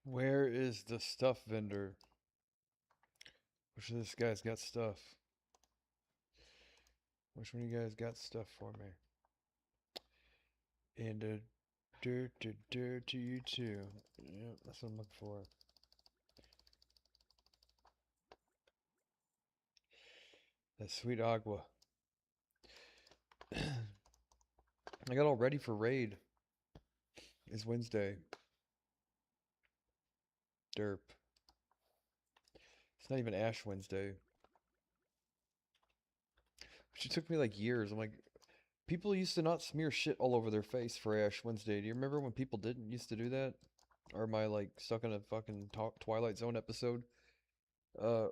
Where is the stuff vendor? Which of this guy's got stuff? Which one of you guys got stuff for me? And dirt to you too. Yep, that's what I'm looking for. That sweet agua. I got all ready for raid. It's Wednesday. Derp. It's not even Ash Wednesday. Which it took me like years. I'm like, people used to not smear shit all over their face for Ash Wednesday. Do you remember when people didn't used to do that? Or am I like stuck in a fucking Twilight Zone episode?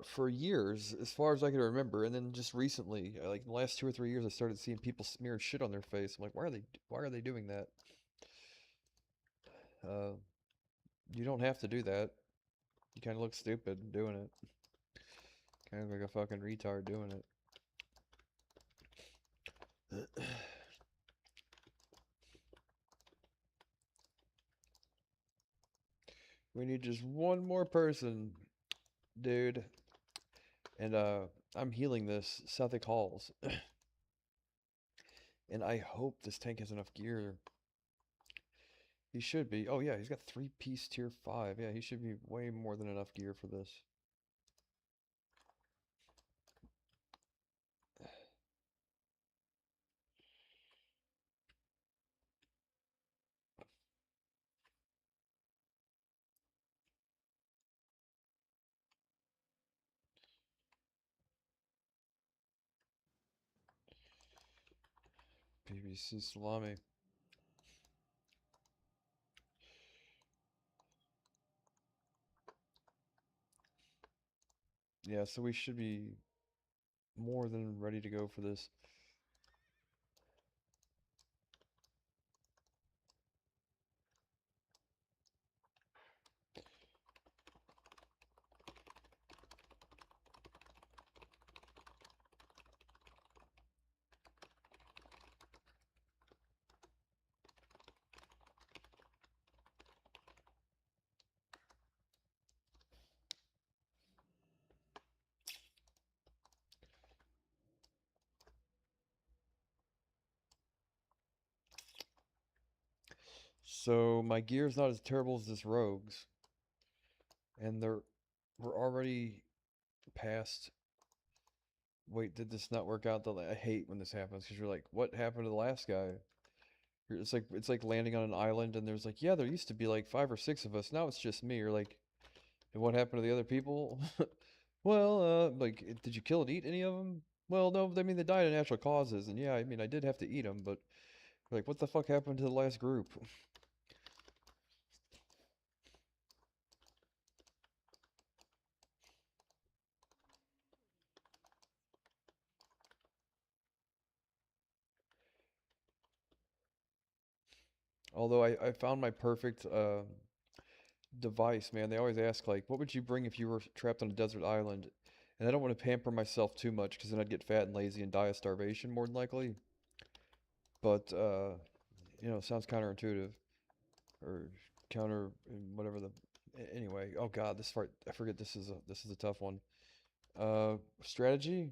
For years, as far as I can remember, and then just recently, like the last 2 or 3 years, I started seeing people smear shit on their face. I'm like, why are they doing that? Uh, you don't have to do that. You kind of look stupid doing it. Kind of like a fucking retard doing it. We need just one more person, dude. And I'm healing this Suffolk Halls, and I hope this tank has enough gear. He should be. Oh yeah, he's got 3-piece tier 5. Yeah, he should be way more than enough gear for this. BBC Salami. Yeah, so we should be more than ready to go for this. So my gear's not as terrible as this rogue's, and we're already past. Wait, did this not work out? I hate when this happens because you're like, what happened to the last guy? It's like landing on an island and there's like, yeah, there used to be like 5 or 6 of us. Now it's just me. You're like, and what happened to the other people? Well, like, did you kill and eat any of them? Well, no, I mean they died of natural causes, and yeah, I mean I did have to eat them, but like, what the fuck happened to the last group? Although I found my perfect device, man. They always ask like, what would you bring if you were trapped on a desert island? And I don't want to pamper myself too much because then I'd get fat and lazy and die of starvation more than likely. But sounds counterintuitive or counter whatever the. Anyway, oh God, this part I forget. This is a tough one. Strategy.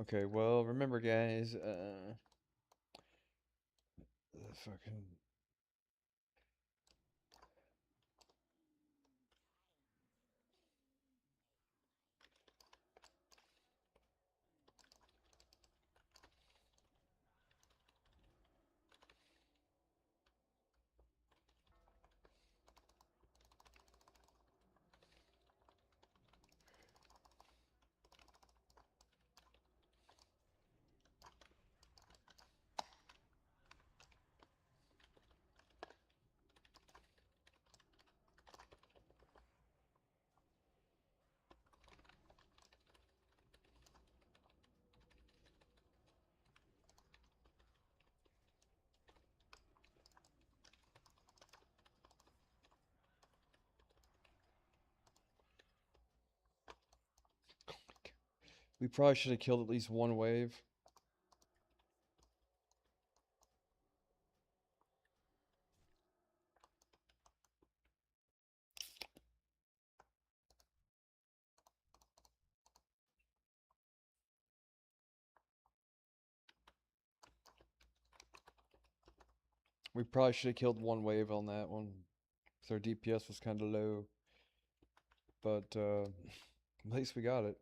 Okay, well, remember, guys. The fucking. We probably should have killed at least one wave. We probably should have killed one wave on that one. Because our DPS was kind of low. But at least we got it.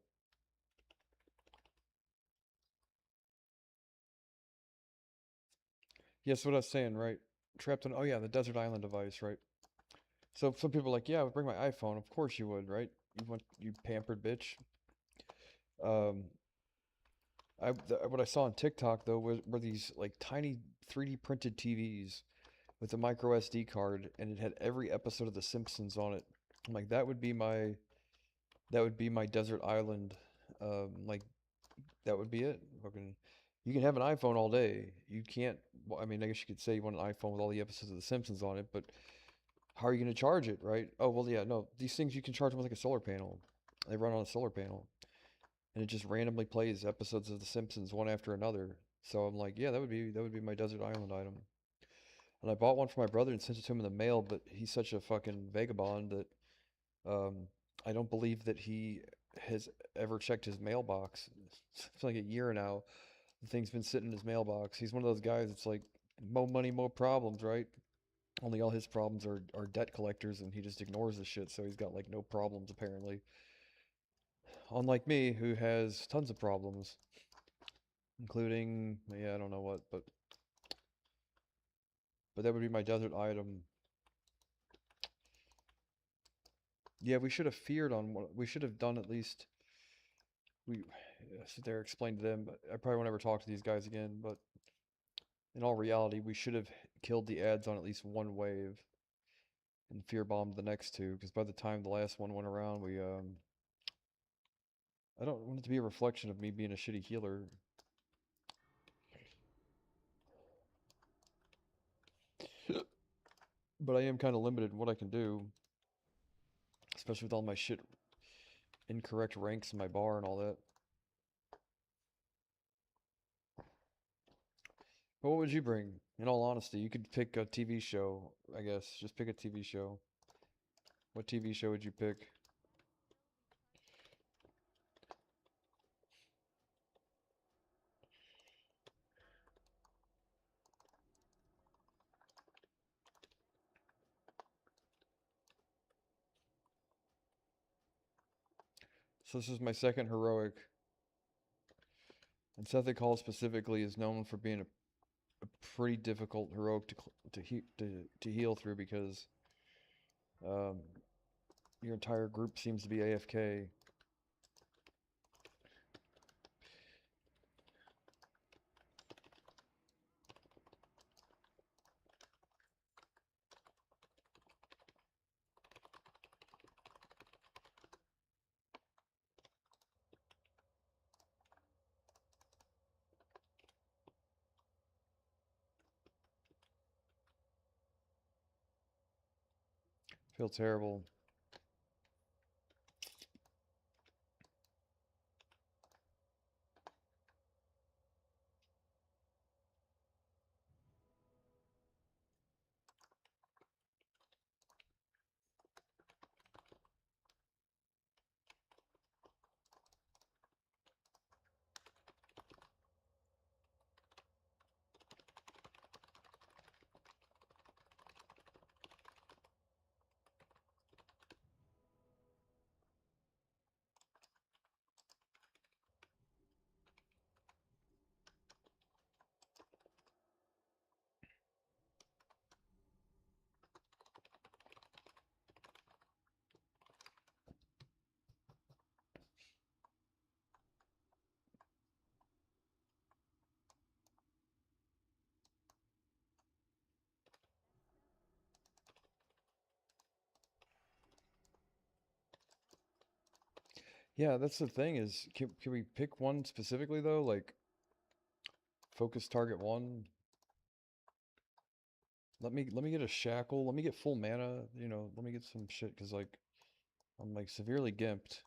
Yes, what I was saying, right? Trapped on, oh yeah, the desert island device, right? So some people are like, yeah, I would bring my iPhone. Of course you would, right? You pampered bitch. Um, what I saw on TikTok though were these like tiny 3D printed TVs with a micro SD card, and it had every episode of The Simpsons on it. I'm like, that would be my desert island. Like that would be it. Fucking, you can have an iPhone all day. You can't. Well, I mean, I guess you could say you want an iPhone with all the episodes of The Simpsons on it, but how are you going to charge it, right? Oh well, yeah, no. These things you can charge them with like a solar panel. They run on a solar panel, and it just randomly plays episodes of The Simpsons one after another. So I'm like, yeah, that would be my desert island item. And I bought one for my brother and sent it to him in the mail, but he's such a fucking vagabond that um, I don't believe that he has ever checked his mailbox. It's like a year now. The thing's been sitting in his mailbox. He's one of those guys that's like, more money, more problems, right? Only all his problems are debt collectors, and he just ignores the shit, so he's got like no problems apparently. Unlike me, who has tons of problems, including, yeah, I don't know what, but that would be my desert item. Yeah, we should have feared on what we should have done at least. We sit there explain to them, but I probably won't ever talk to these guys again. But in all reality, we should have killed the ads on at least one wave and fear bombed the next two. Because by the time the last one went around, we I don't want it to be a reflection of me being a shitty healer. But I am kind of limited in what I can do, especially with all my shit incorrect ranks in my bar and all that. But what would you bring? In all honesty, you could pick a TV show, I guess. Just pick a TV show. What TV show would you pick? So this is my second heroic. And Sethic Hall specifically is known for being a pretty difficult heroic to heal through because um, your entire group seems to be AFK. Feel terrible. Yeah, that's the thing is, can we pick one specifically though? Like, focus target one? Let me get a shackle. Let me get full mana. You know, let me get some shit because like I'm like severely gimped.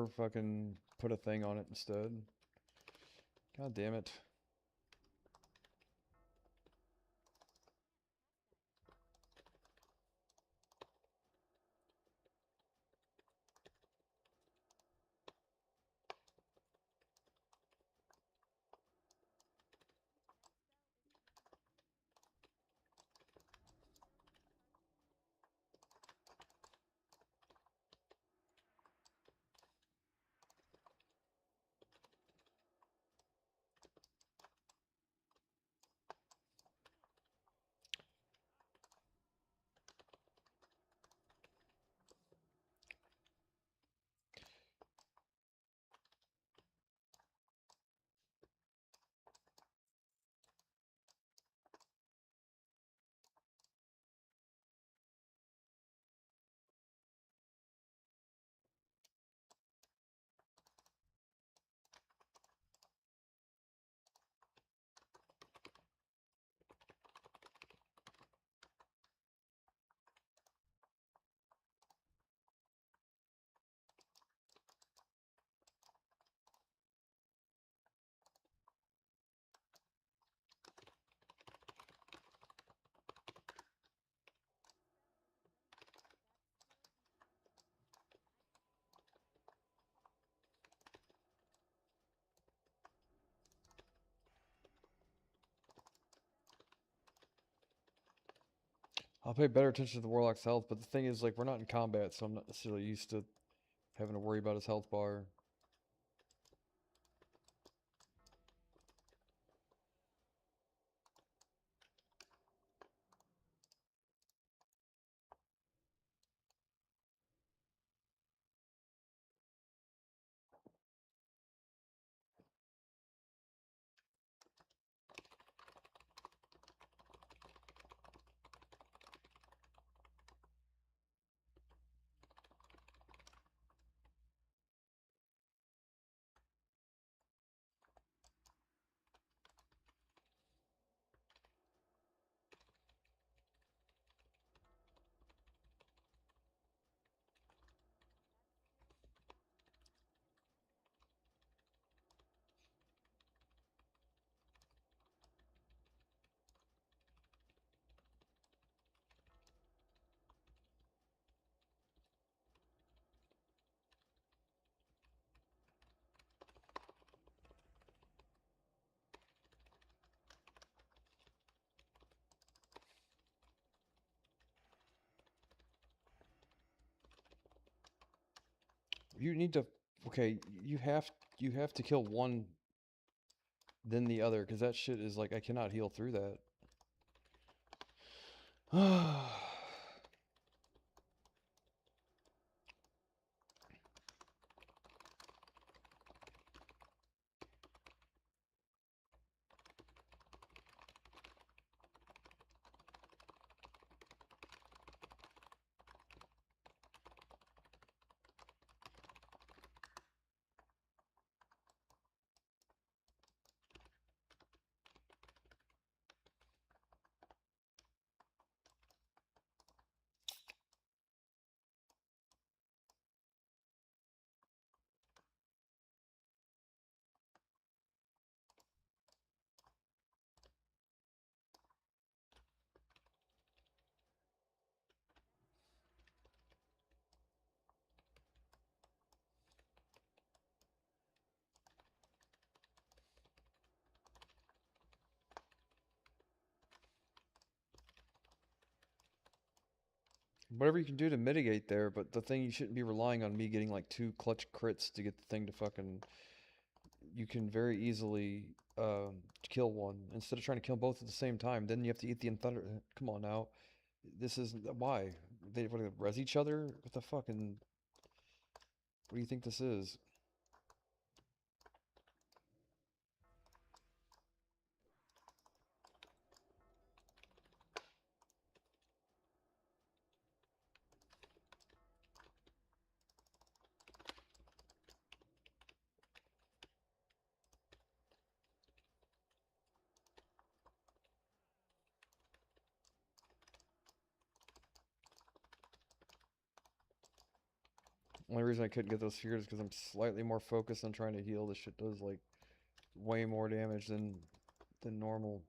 or fucking put a thing on it instead. God damn it. I'll pay better attention to the Warlock's health, but the thing is, like, we're not in combat, so I'm not necessarily used to having to worry about his health bar. You need to, okay, you have to kill one, then the other, because that shit is like, I cannot heal through that. Whatever you can do to mitigate there, but the thing, you shouldn't be relying on me getting like 2 clutch crits to get the thing to fucking. You can very easily kill one instead of trying to kill both at the same time. Then you have to eat the thunder. Come on now, this isn't why they want to res each other. What the fucking? What do you think this is? Only reason I couldn't get those spheres is because I'm slightly more focused on trying to heal. This shit does like way more damage than normal.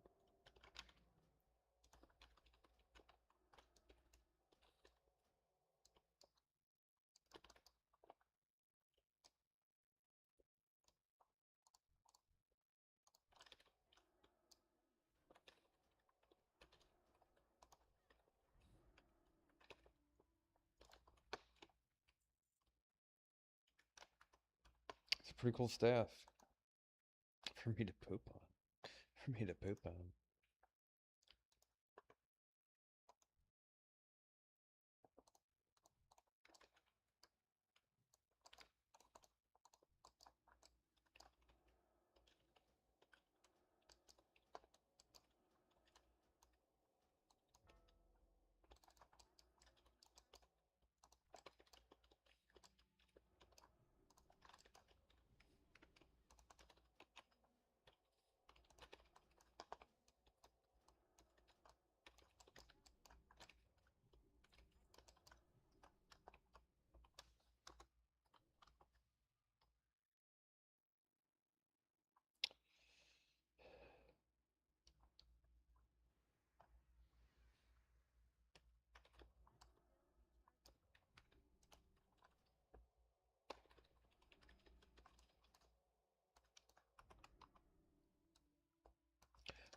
It's a pretty cool staff for me to poop on. For me to poop on.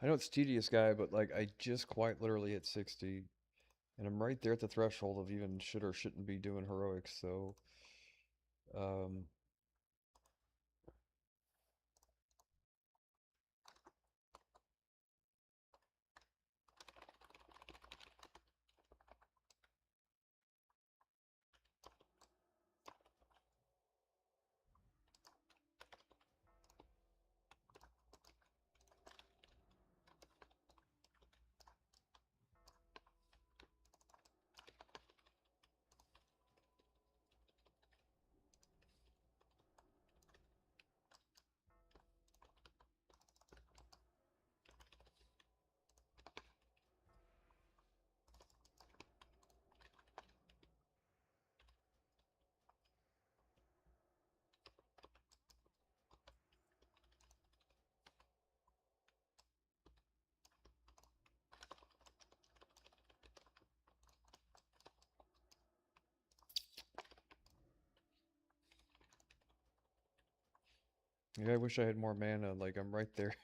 I know it's tedious, guy, but like I just quite literally hit 60, and I'm right there at the threshold of even should or shouldn't be doing heroics. So, um, yeah, I wish I had more mana. Like I'm right there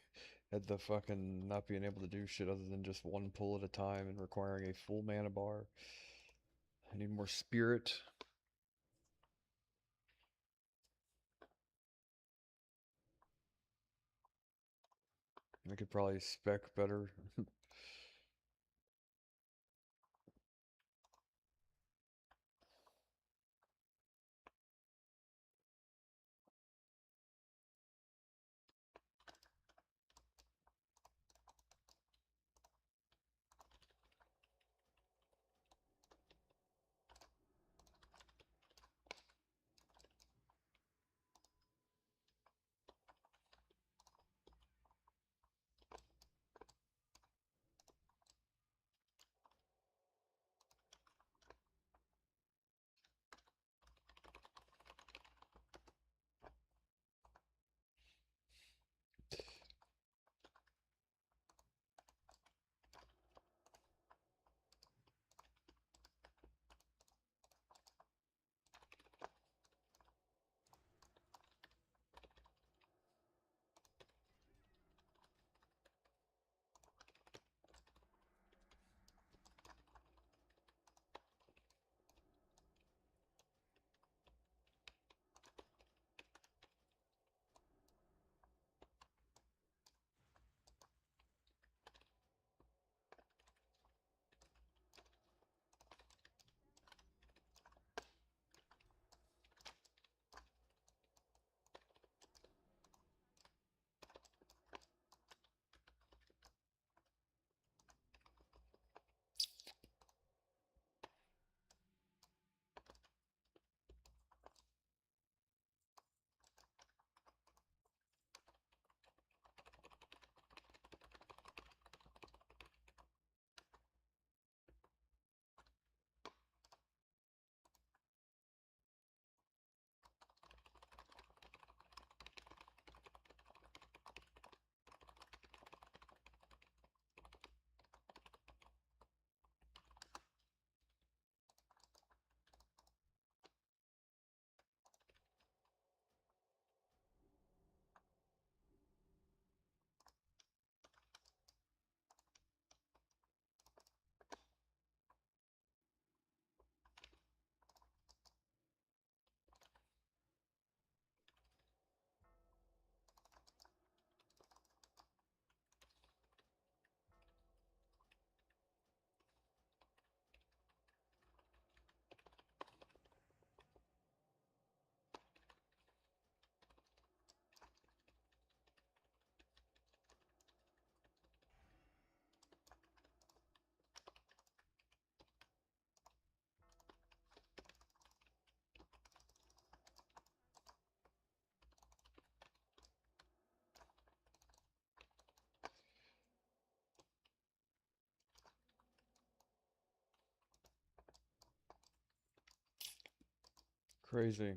at the fucking not being able to do shit other than just one pull at a time and requiring a full mana bar. I need more spirit. I could probably spec better. Crazy.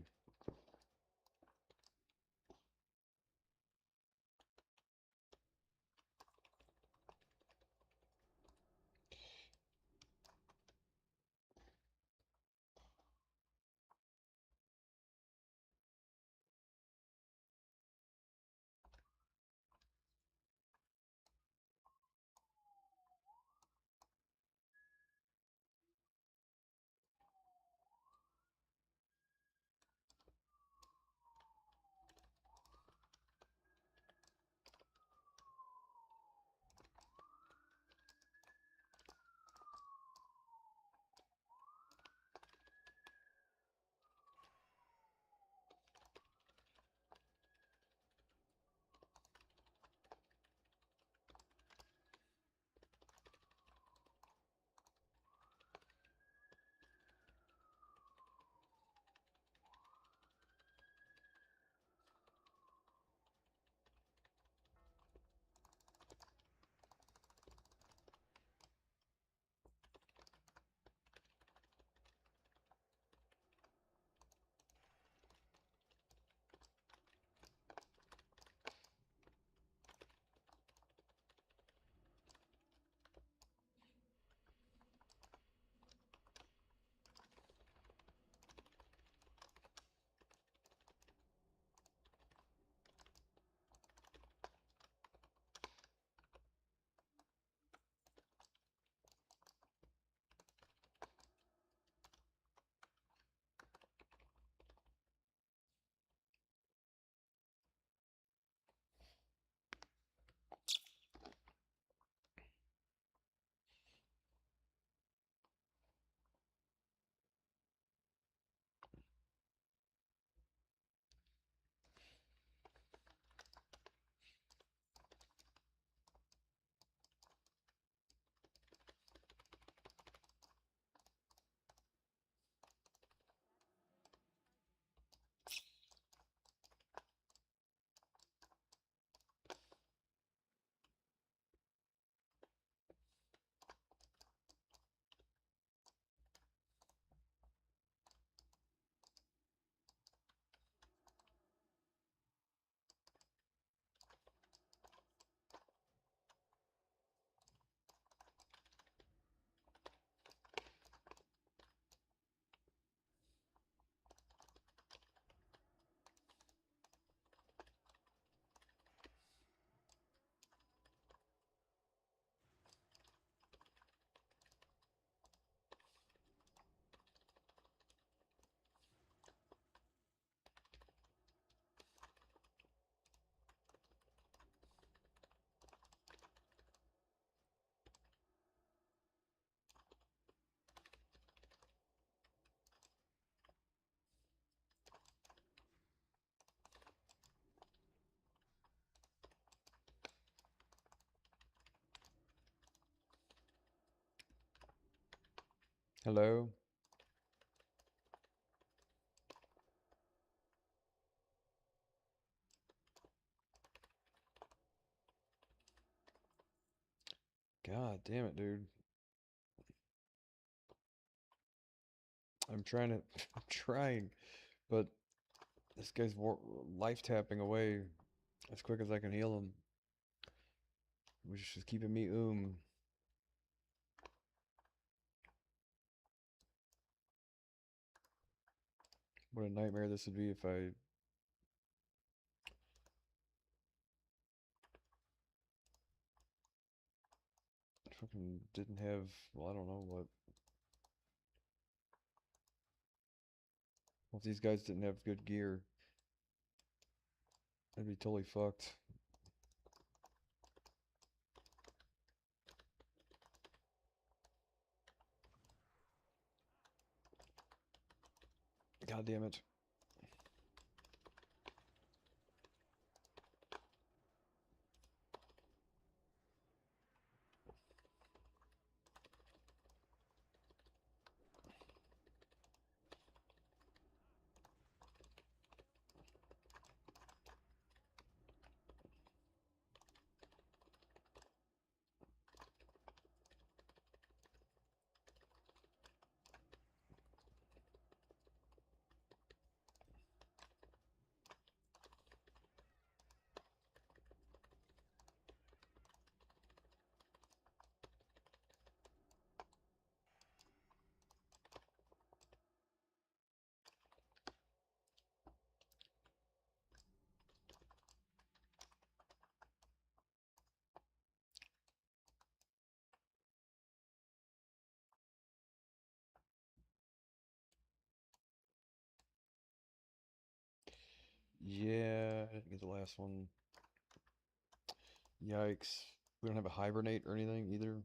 Hello? God damn it, dude. I'm trying to. I'm trying, but this guy's life tapping away as quick as I can heal him. Which is just keeping me What a nightmare this would be if I fucking didn't have. Well, I don't know what. Well, if these guys didn't have good gear, I'd be totally fucked. God damn it. Yeah, I didn't get the last one. Yikes. We don't have a hibernate or anything either.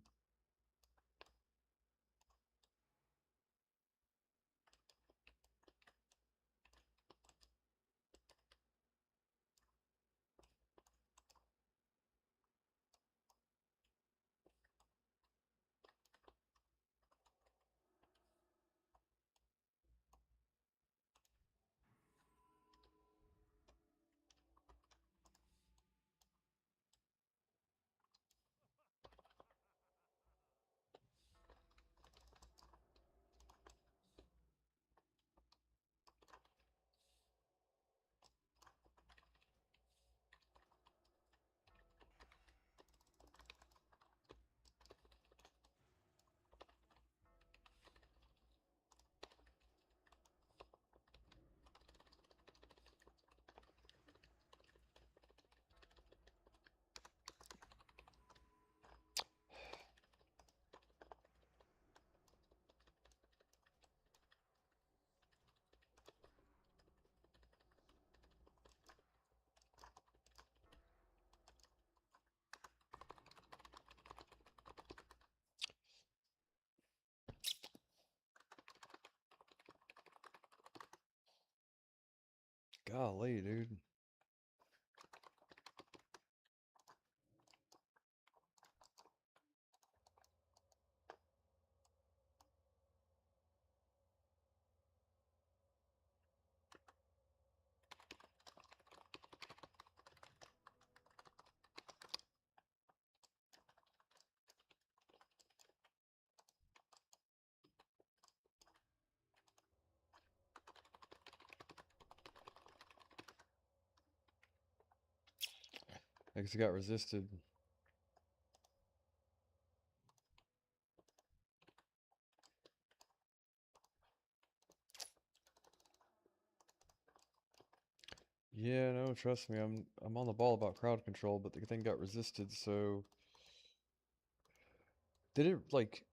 Golly, dude. I guess it got resisted. Yeah, no, trust me, I'm on the ball about crowd control, but the thing got resisted, so did it like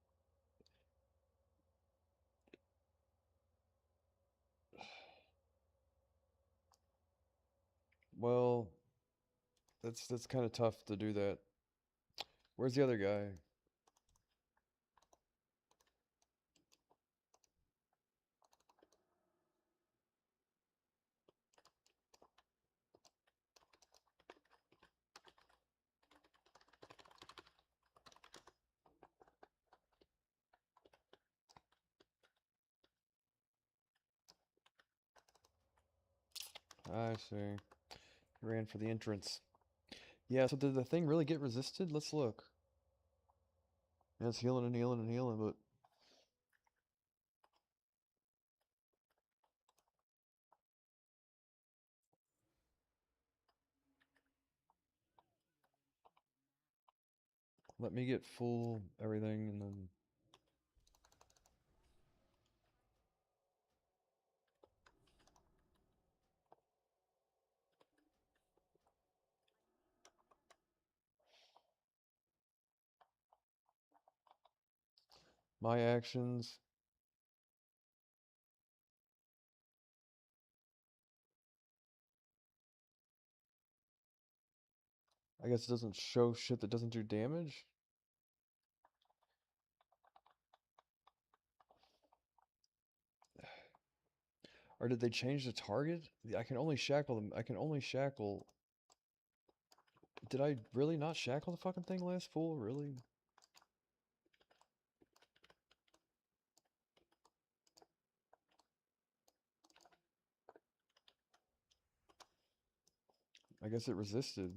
well, that's kind of tough to do that. Where's the other guy? I see. He ran for the entrance. Yeah, so did the thing really get resisted? Let's look. Yeah, it's healing and healing and healing, but let me get full everything and then my actions. I guess it doesn't show shit that doesn't do damage. Or did they change the target? I can only shackle them. I can only shackle. Did I really not shackle the fucking thing last full? Really? I guess it resisted.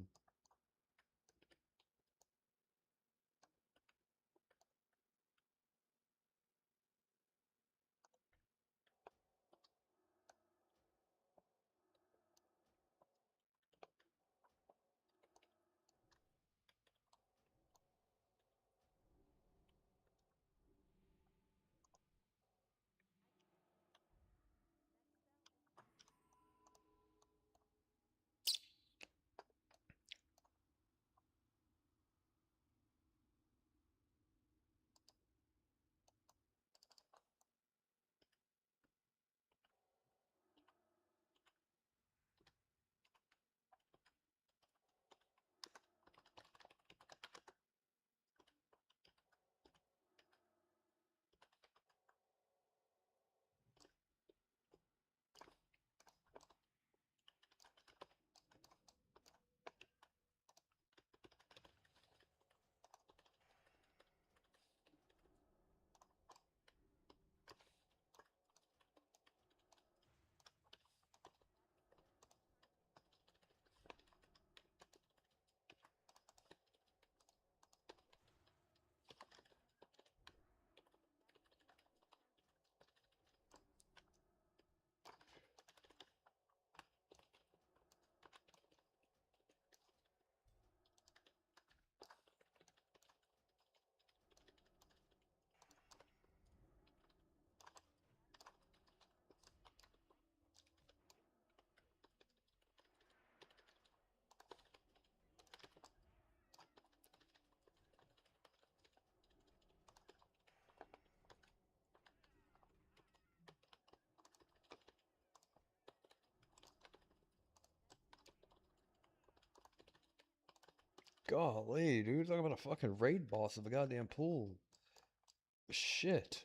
Golly, dude, talking about a fucking raid boss of a goddamn pool. Shit.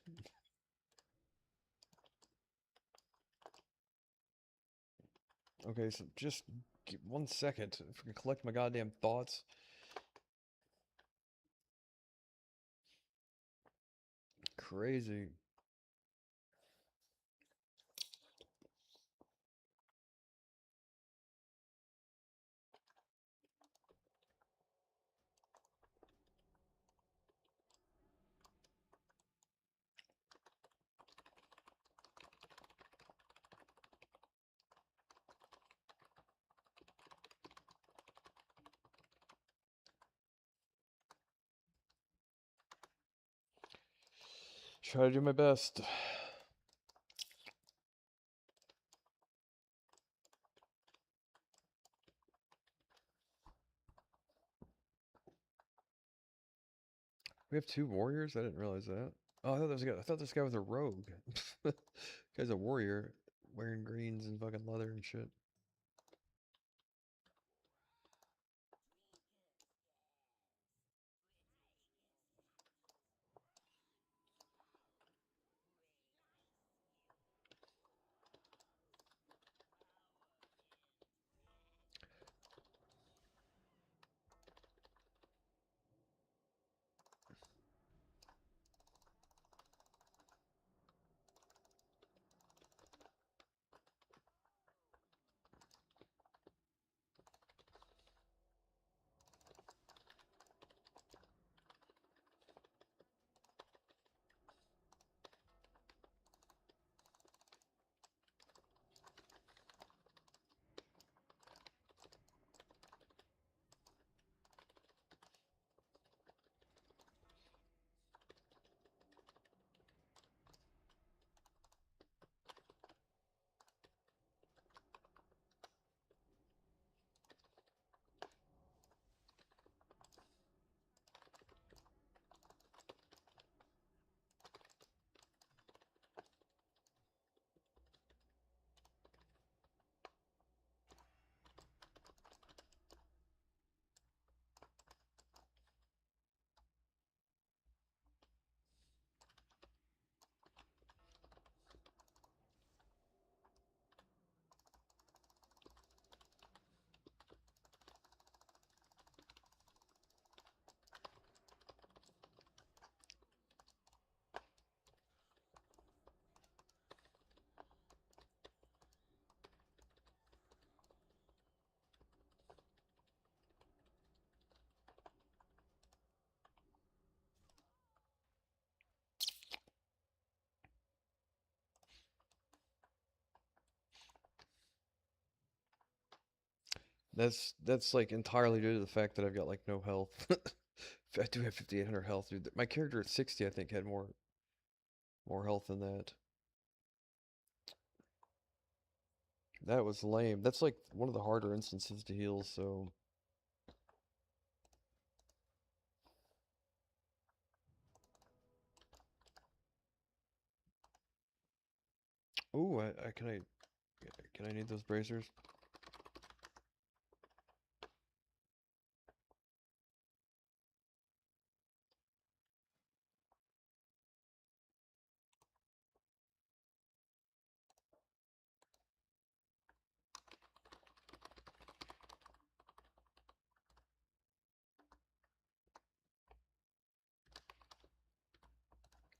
Okay, so just 1 second. If I can collect my goddamn thoughts. Crazy. Try to do my best. We have two warriors? I didn't realize that. Oh, I thought this guy was a rogue. Guy's a warrior, wearing greens and fucking leather and shit. That's like entirely due to the fact that I've got like no health. I do have 5,800 health, dude. My character at 60, I think, had more health than that. That was lame. That's like one of the harder instances to heal, so. Ooh, can I need those bracers?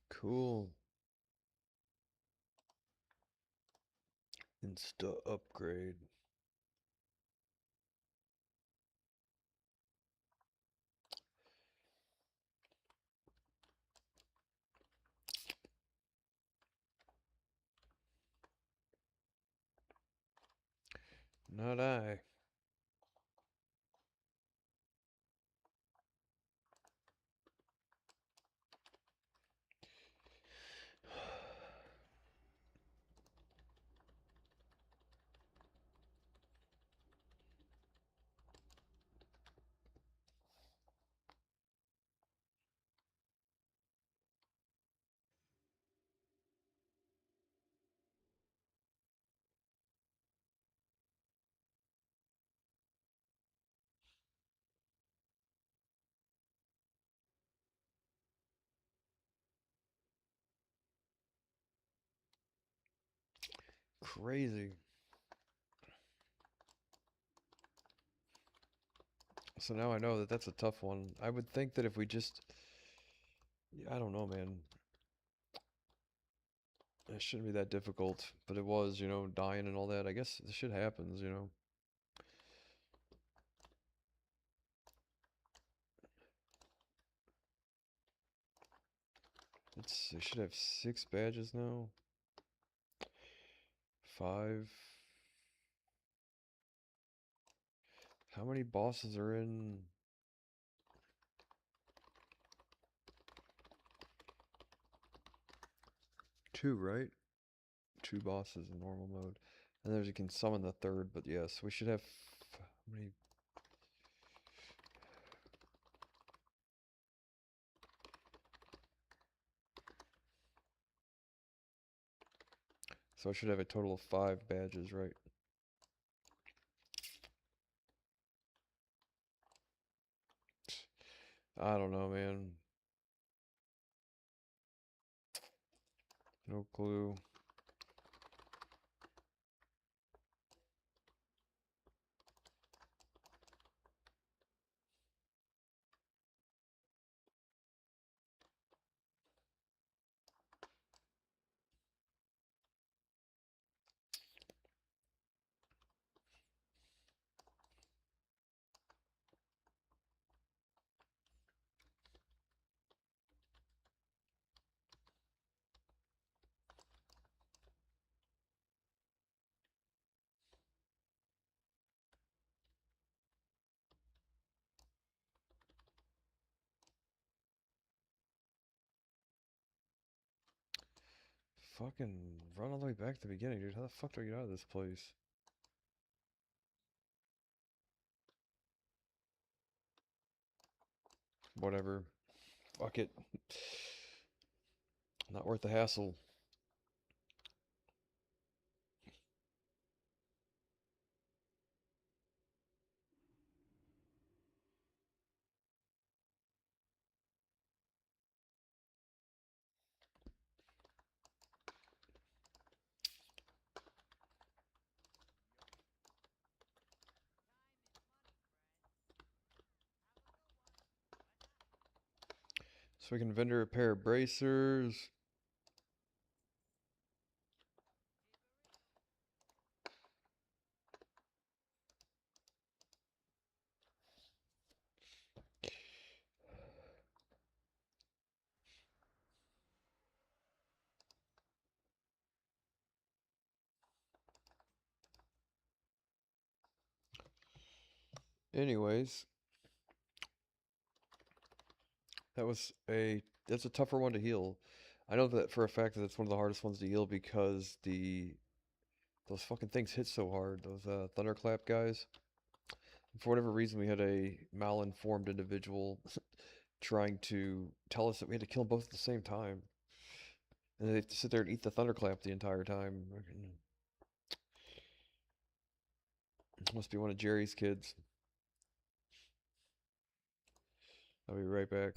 Cool. Insta upgrade. Not I. crazy. So now I know that that's a tough one. I would think that if we just, yeah, I don't know, man. It shouldn't be that difficult, but it was, dying and all that. I guess this shit happens. They should have 6 badges now. 5. How many bosses are in? 2, right? 2 bosses in normal mode. And there's you can summon the third, but yes, we should have how many? So I should have a total of 5 badges, right? I don't know, man. No clue. Fucking run all the way back to the beginning, dude. How the fuck do I get out of this place? Whatever. Fuck it. Not worth the hassle. So we can vendor a pair of bracers. Anyways, that's a tougher one to heal. I know that for a fact that it's one of the hardest ones to heal because those fucking things hit so hard. Those thunderclap guys. For whatever reason, we had a malinformed individual trying to tell us that we had to kill them both at the same time, and they have to sit there and eat the thunderclap the entire time. Must be one of Jerry's kids. I'll be right back.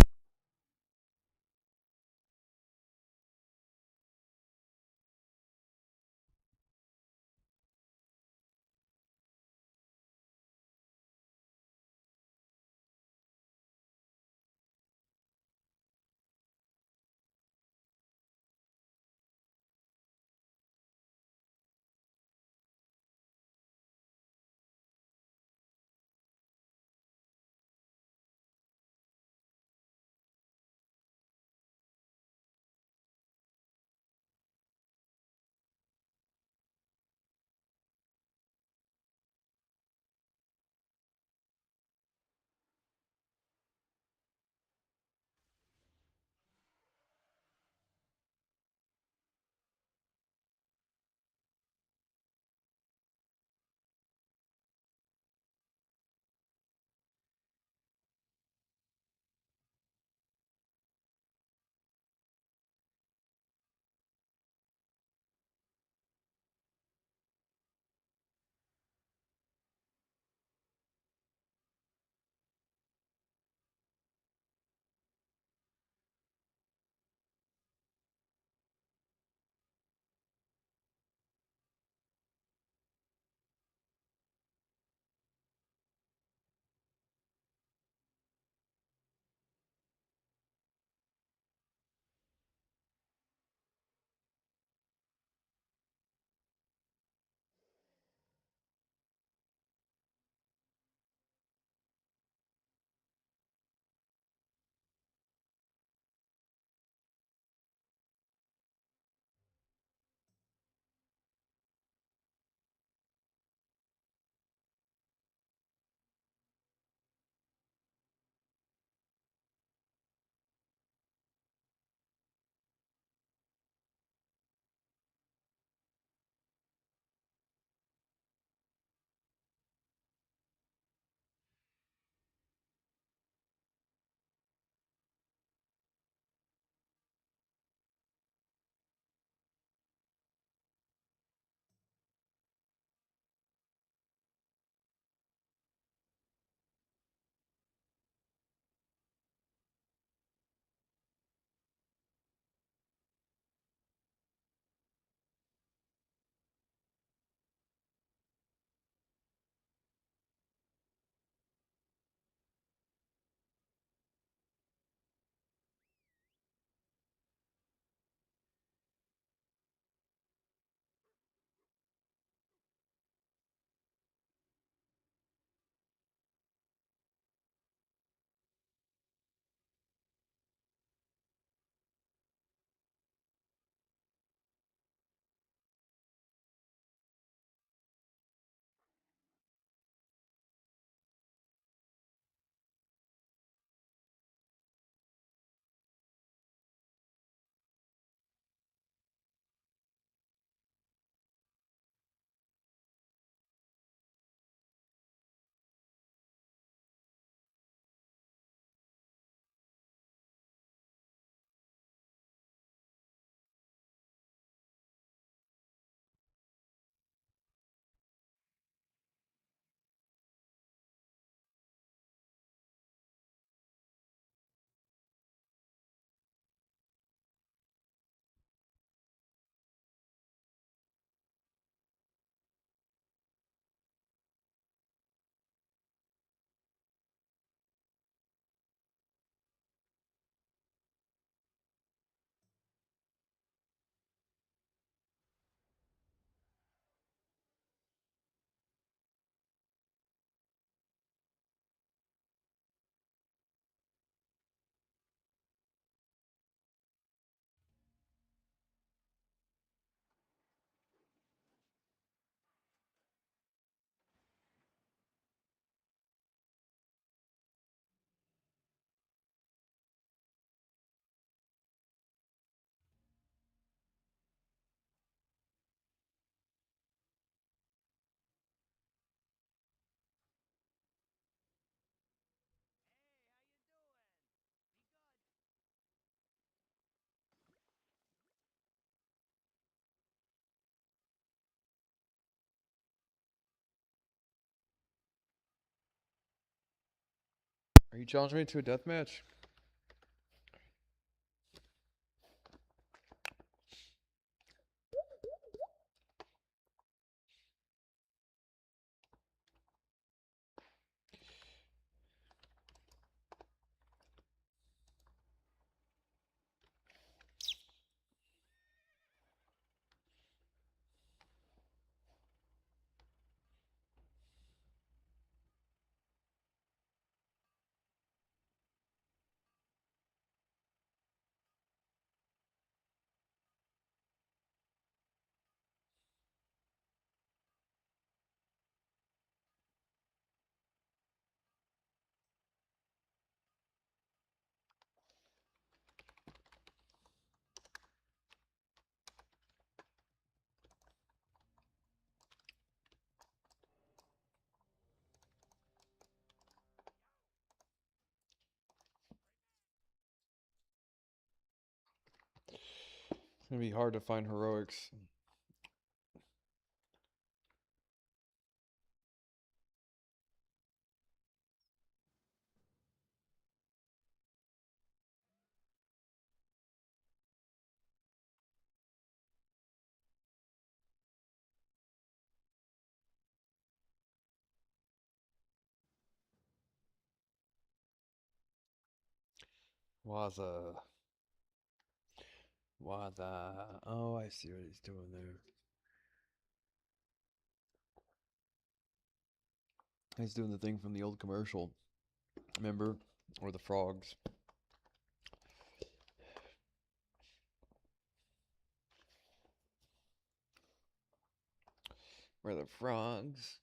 Are you challenging me to a death match? It's gonna be hard to find heroics. Waza. Waza. Oh, I see what he's doing there. He's doing the thing from the old commercial. Remember? Or the frogs. Where the frogs.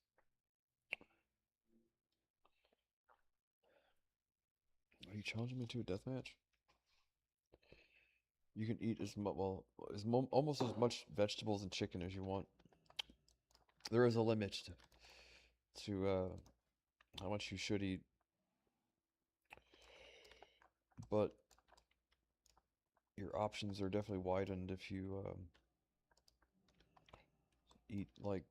Are you challenging me to a death match? You can eat as much, well, almost as much vegetables and chicken as you want. There is a limit to how much you should eat, but your options are definitely widened if you eat like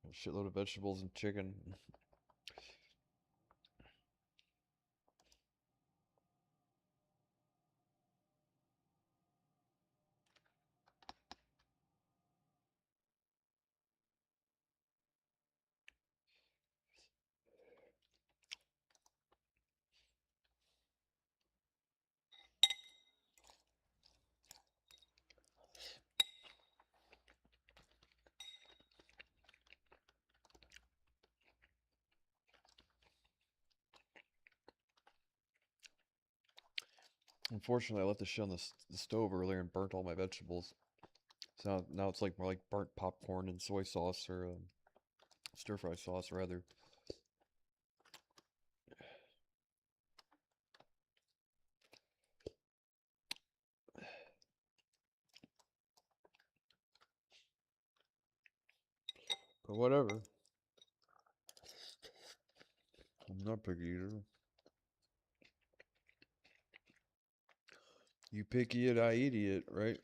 a shitload of vegetables and chicken. Unfortunately, I left the shit on the stove earlier and burnt all my vegetables. So now it's like more like burnt popcorn and soy sauce or stir fry sauce rather. But whatever. I'm not a picky eater. You picky it, I eat it, right?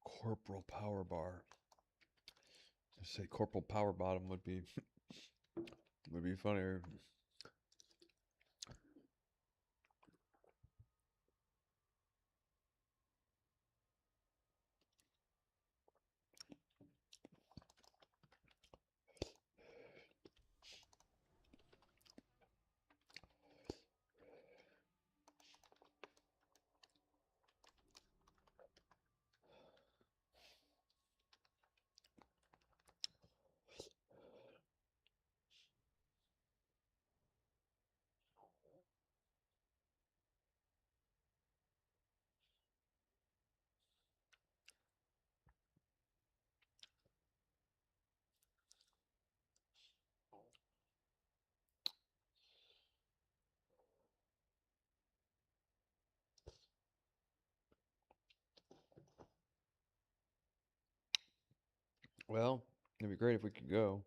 Corporal power bar. I say corporal power bottom would be funnier. Well, it'd be great if we could go.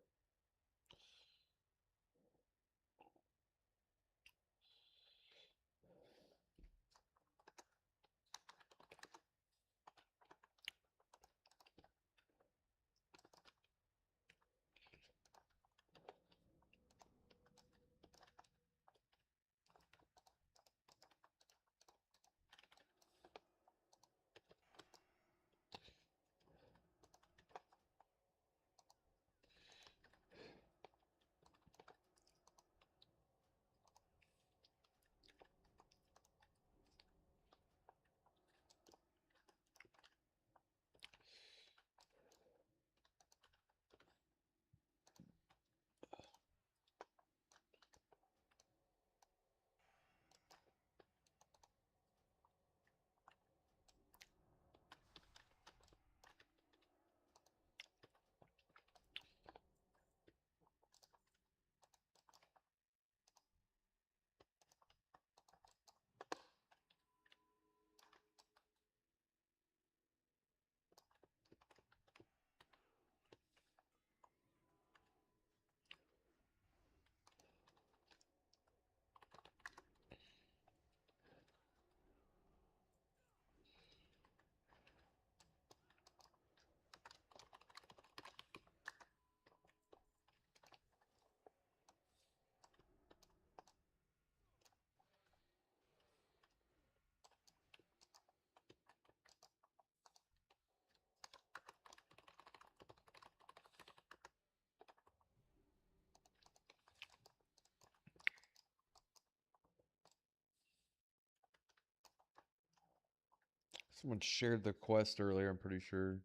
Someone shared the quest earlier, I'm pretty sure.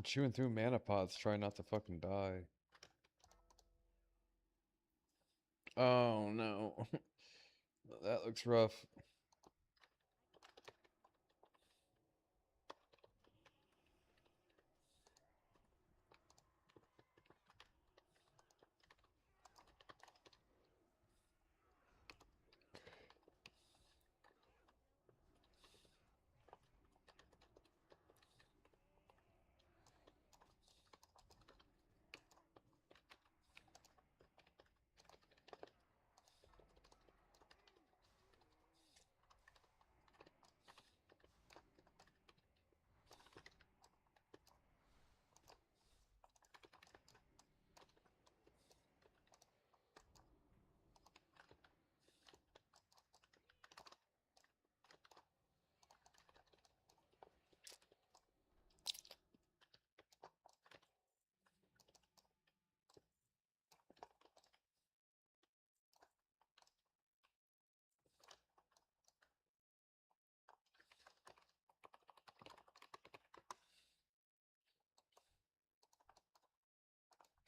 I'm chewing through mana pots, trying not to fucking die. Oh no. That looks rough.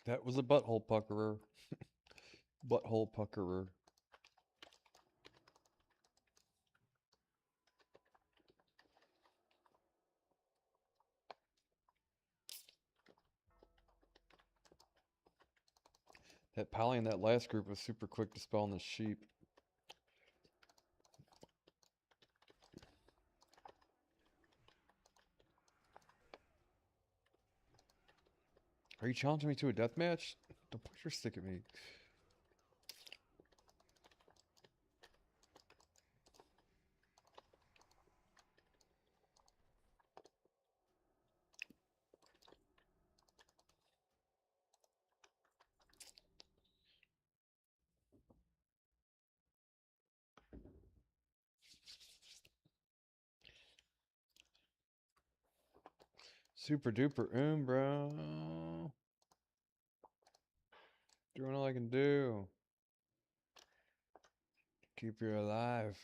That was a butthole puckerer. Butthole puckerer. That pally in that last group was super quick to spawn the sheep. Are you challenging me to a death match? Don't put your stick at me. Super duper bro. Doing all I can do. Keep you alive.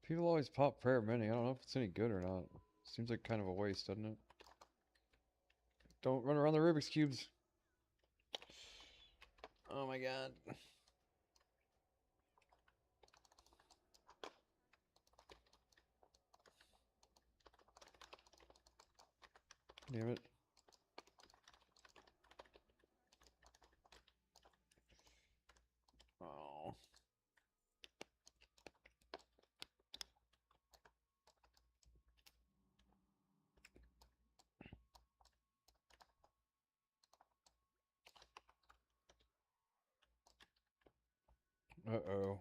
People always pop prayer mini. I don't know if it's any good or not. Seems like kind of a waste, doesn't it? Don't run around the Rubik's Cubes. Oh my god. Damn it. Oh. Uh-oh.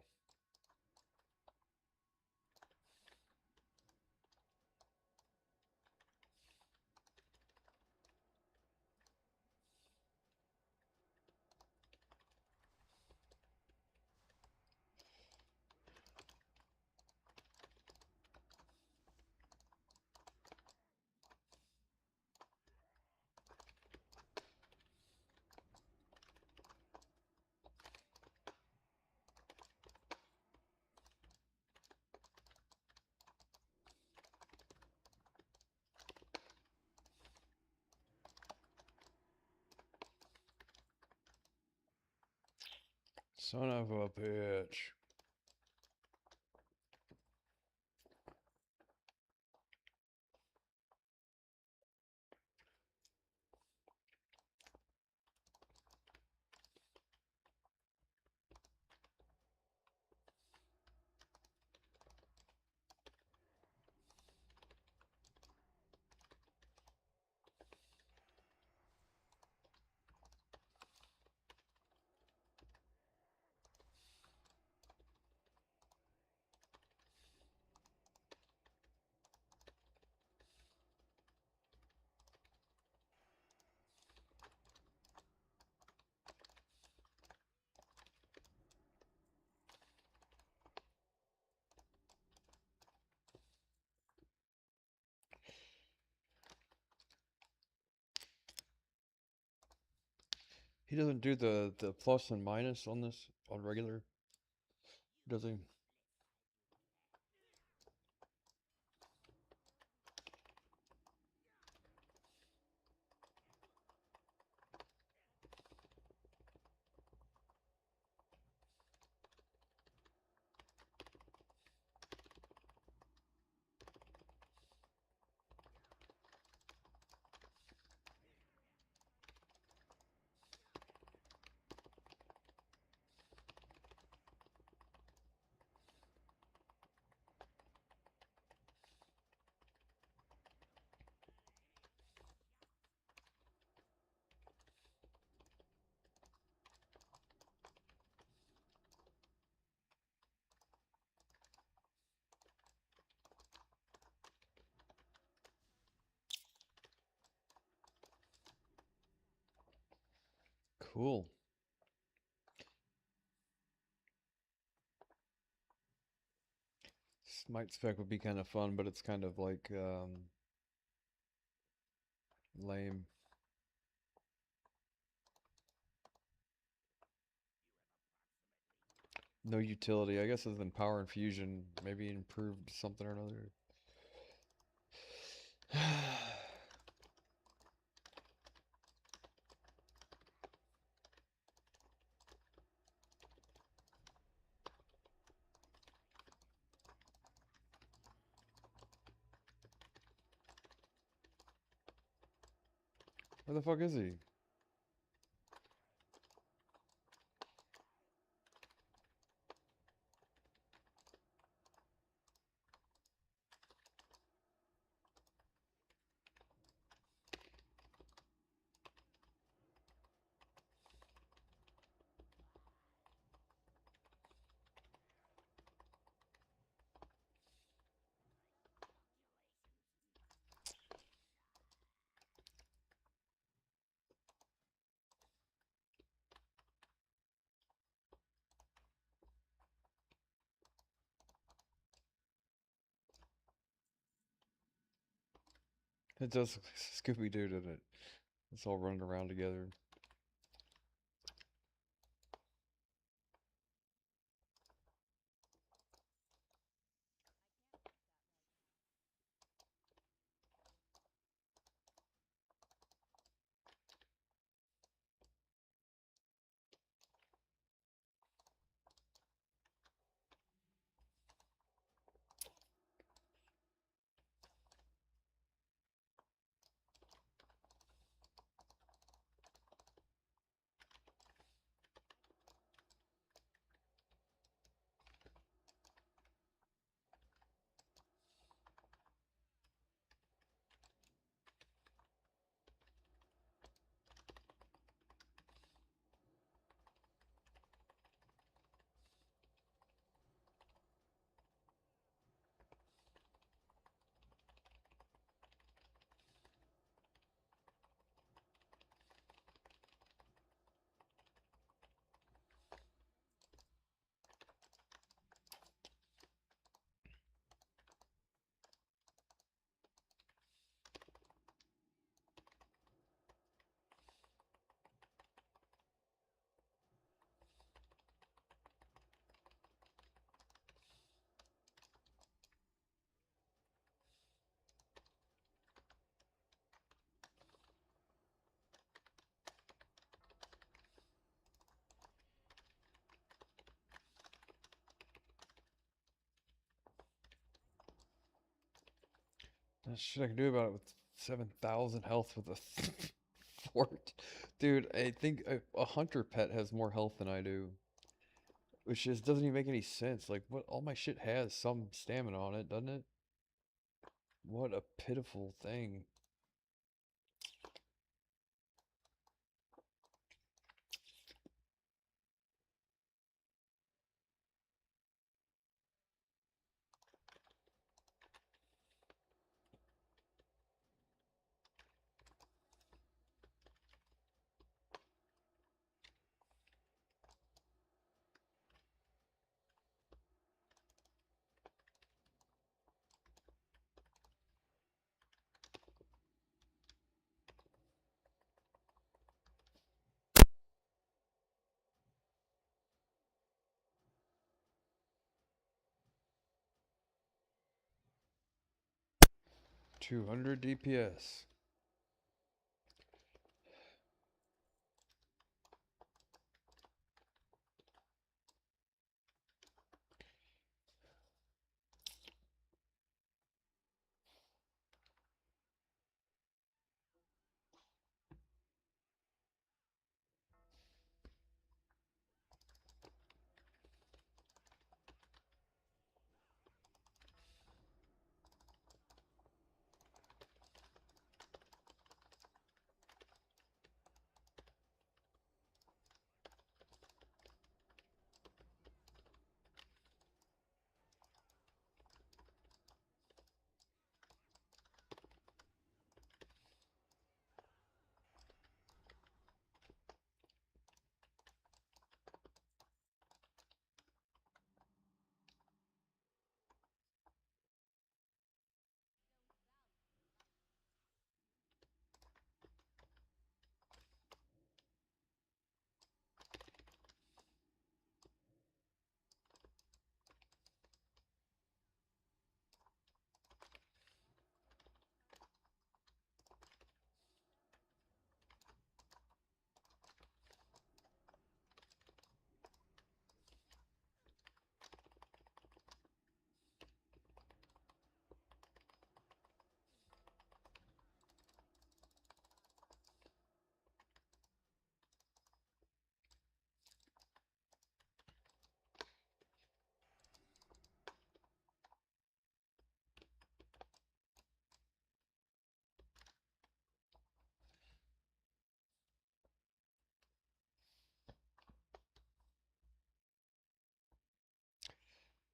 Son of a bitch. He doesn't do the plus and minus on this on regular, does he? Cool. Smite spec would be kind of fun, but it's kind of like lame. No utility. I guess other than power infusion, maybe improved something or another. Where the fuck is he? It does look like Scooby-Doo, doesn't it? It's all running around together. There's shit I can do about it with 7,000 health with a fort. Dude, I think a hunter pet has more health than I do. Which just doesn't even make any sense. Like, what? All my shit has some stamina on it, doesn't it? What a pitiful thing. $200 DPS.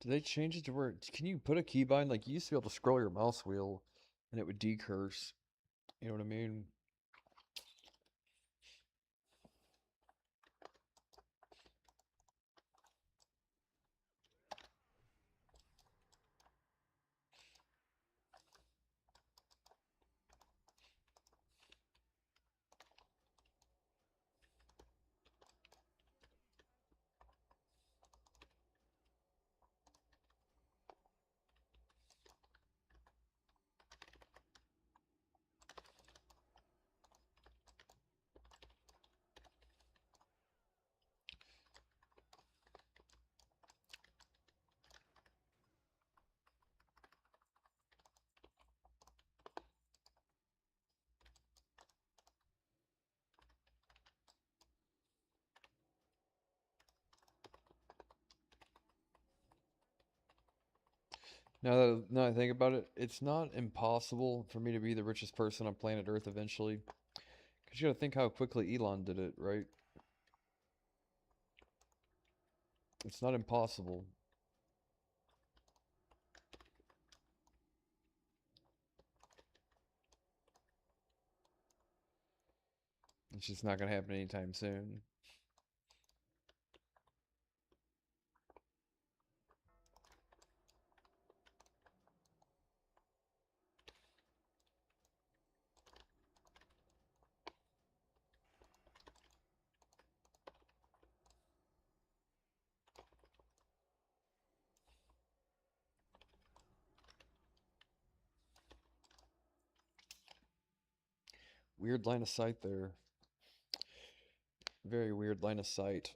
Did they change it to where can you put a keybind like you used to be able to scroll your mouse wheel and it would decurse? You know what I mean? Now that I think about it, it's not impossible for me to be the richest person on planet Earth eventually. Because you gotta think how quickly Elon did it, right? It's not impossible. It's just not gonna happen anytime soon. Weird line of sight there. Very weird line of sight.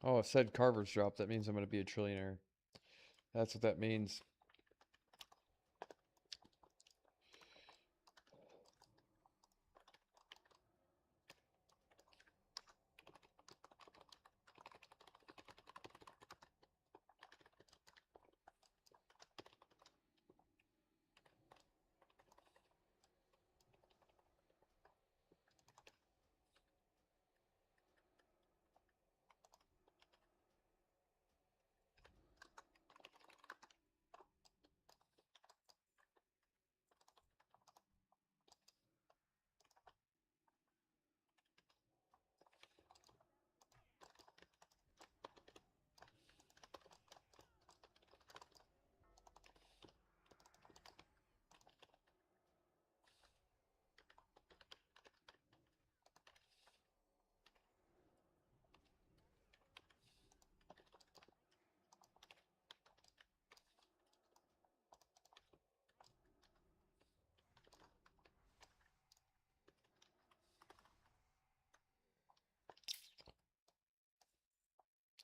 Oh, it said Carver's drop. That means I'm gonna be a trillionaire. That's what that means.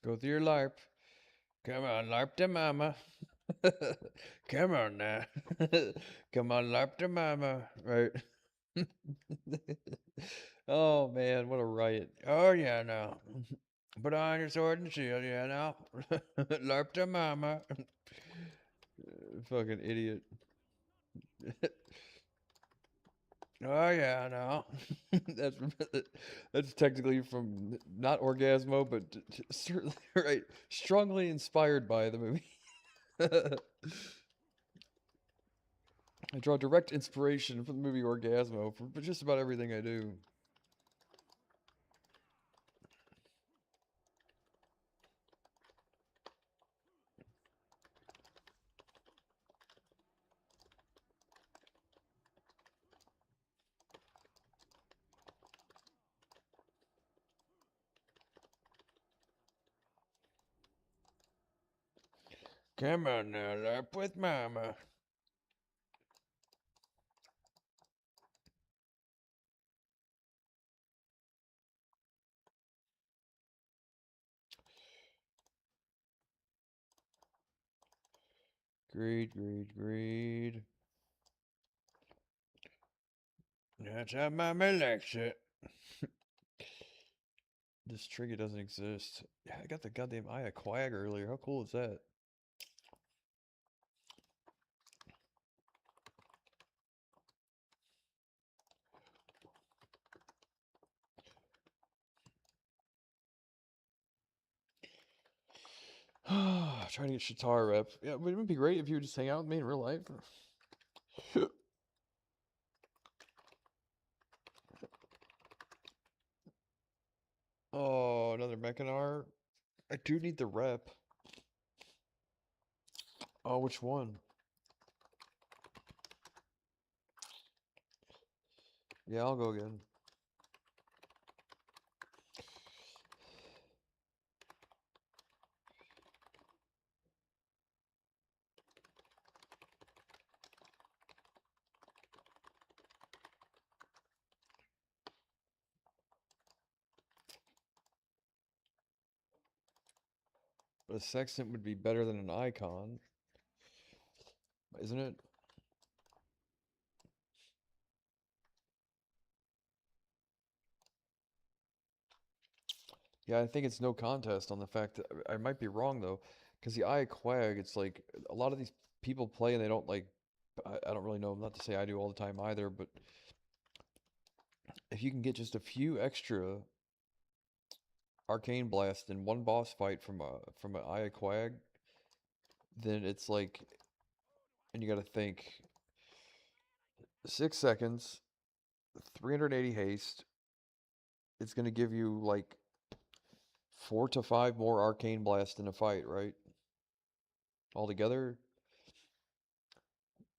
Go through your LARP. Come on, LARP to mama. Come on now. Come on, LARP to mama. Right. Oh man, what a riot. Oh yeah, no. Put on your sword and shield, yeah, no. LARP to mama. Fucking idiot. Oh yeah, no. That's that's technically from not Orgasmo, but certainly right. Strongly inspired by the movie. I draw direct inspiration from the movie Orgasmo for just about everything I do. Come on now, up with mama. Greed, greed, greed. That's how mama likes it. This trigger doesn't exist. Yeah, I got the goddamn Eye of Quag earlier. How cool is that? Trying to get Shatar rep. Yeah, but it would be great if you would just hang out with me in real life. Oh, another Mechanar. I do need the rep. Oh, which one? Yeah, I'll go again. But a Sextant would be better than an Icon, isn't it? Yeah, I think it's no contest on the fact that I might be wrong though, because the Eye of Quag, it's like a lot of these people play and they don't like. I don't really know. Not to say I do all the time either, but if you can get just a few extra Arcane Blast in one boss fight from an Eye of Quag, then it's like, and you got to think 6 seconds, 380 haste. It's gonna give you like 4 to 5 more Arcane Blast in a fight, right? Altogether,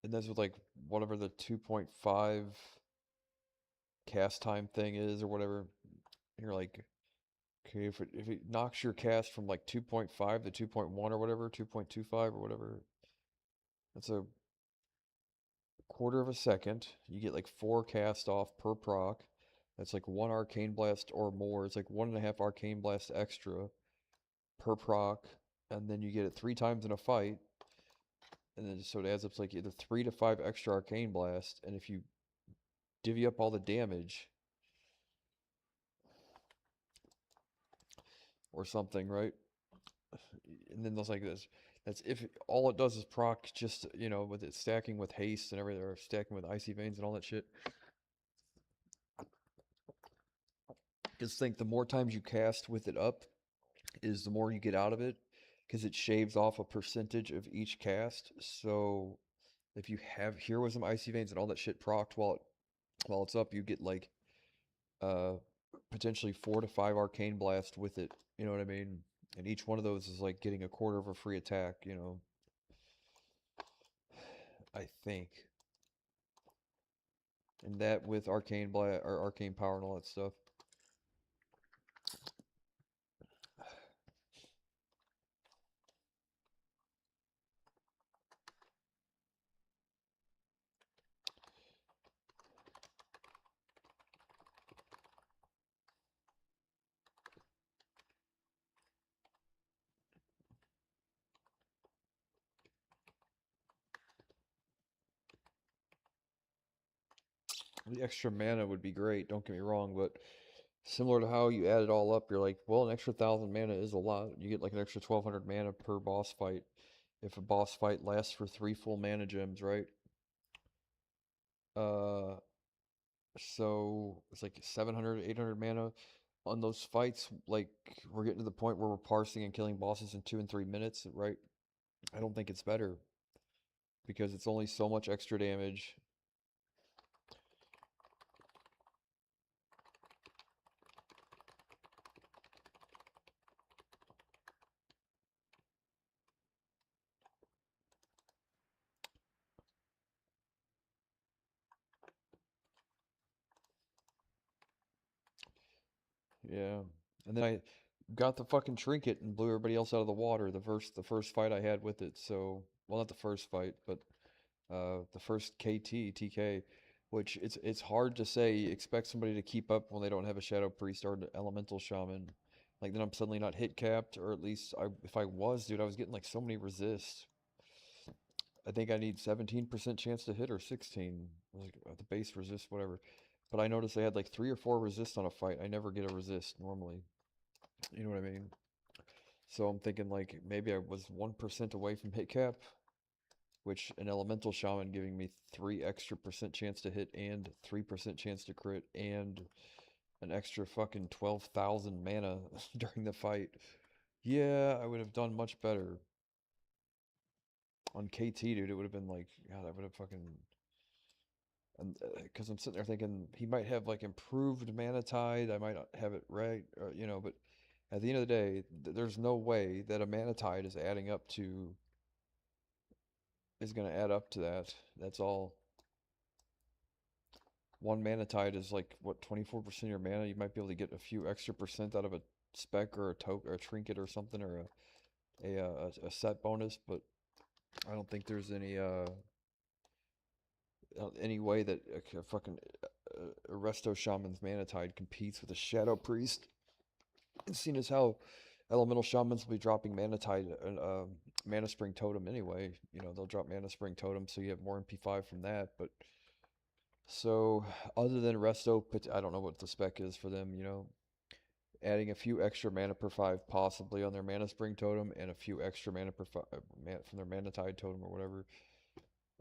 and that's with like whatever the 2.5 cast time thing is or whatever. And you're like, okay, if it knocks your cast from like 2.5 to 2.1 or whatever, 2.25 or whatever, that's a quarter of a second. You get like 4 cast off per proc. That's like 1 Arcane Blast or more. It's like 1.5 Arcane Blast extra per proc, and then you get it 3 times in a fight, and then so it adds up to like either 3 to 5 extra Arcane Blast, and if you divvy up all the damage or something, right? And then there's like this. That's if all it does is proc just, with it stacking with haste and everything, or stacking with icy veins and all that shit. Just think the more times you cast with it up, is the more you get out of it, because it shaves off a percentage of each cast. So if you have heroism, icy veins, and all that shit procced while it's up, you get like uh potentially 4 to 5 arcane blast with it. You know what I mean? And each one of those is like getting a quarter of a free attack. I think. And that with arcane blast or arcane power and all that stuff. The extra mana would be great, don't get me wrong, but similar to how you add it all up, you're like, well, an extra 1,000 mana is a lot. You get like an extra 1,200 mana per boss fight if a boss fight lasts for 3 full mana gems, right? Uh, so it's like 700, 800 mana on those fights. Like, we're getting to the point where we're parsing and killing bosses in 2 and 3 minutes, right? I don't think it's better because it's only so much extra damage. Yeah. And then got the fucking trinket and blew everybody else out of the water the first fight I had with it. So, well, not the first fight, but the first TK, which it's hard to say expect somebody to keep up when they don't have a Shadow Priest or an Elemental Shaman. Like then I'm suddenly not hit capped, or at least if I was, dude, I was getting like so many resists. I think I need 17% chance to hit or 16, like the base resist, whatever. But I noticed they had like 3 or 4 resists on a fight. I never get a resist normally. You know what I mean? So I'm thinking like maybe I was 1% away from hit cap, which an elemental shaman giving me 3 extra percent chance to hit and 3% chance to crit and an extra fucking 12,000 mana during the fight. Yeah, I would have done much better. On KT, dude, it would have been like, God, I would have fucking. And because I'm sitting there thinking he might have like improved mana tide, I might not have it right, but at the end of the day, there's no way that a mana tide is going to add up to that. That's all. One mana tide is like what 24% of your mana. You might be able to get a few extra percent out of a spec or a token or a trinket or something or a set bonus, but I don't think there's any way that a fucking a Resto Shaman's mana tide competes with a Shadow Priest. And seeing as how Elemental Shamans will be dropping mana tide and mana spring totem anyway, they'll drop mana spring totem, so you have more MP5 from that, but. So, other than Resto, I don't know what the spec is for them, adding a few extra mana per 5 possibly on their Mana Spring Totem and a few extra mana per 5 from their Mana Tide Totem or whatever.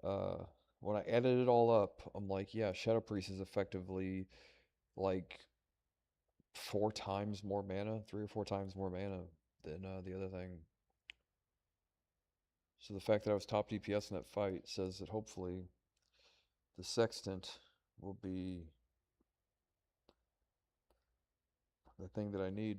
Uh, when I added it all up, I'm like, yeah, Shadow Priest is effectively like 4 times more mana, 3 or 4 times more mana than the other thing. So the fact that I was top DPS in that fight says that hopefully the Sextant will be the thing that I need.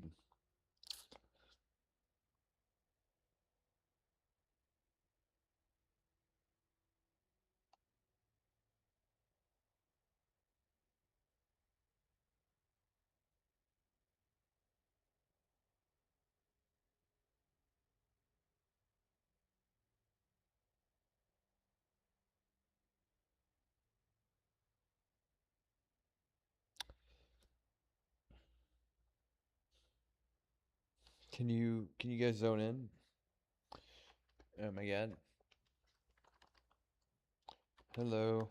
Can you guys zone in? Oh my god. Hello.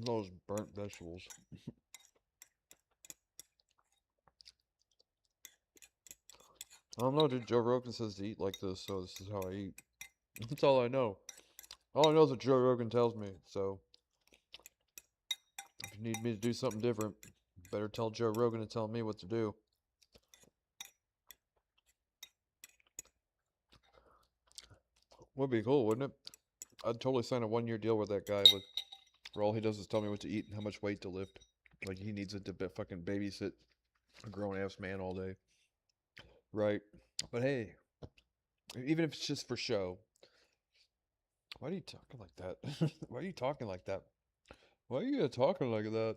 Those burnt vegetables. I don't know, dude. Joe Rogan says to eat like this, so this is how I eat. That's all I know. All I know is what Joe Rogan tells me. So if you need me to do something different, better tell Joe Rogan to tell me what to do. Would be cool, wouldn't it? I'd totally sign a 1-year deal with that guy, where all he does is tell me what to eat and how much weight to lift. Like he needs it to fucking babysit a grown ass man all day. Right. But hey, even if it's just for show, why are you talking like that? Why are you talking like that? Why are you talking like that?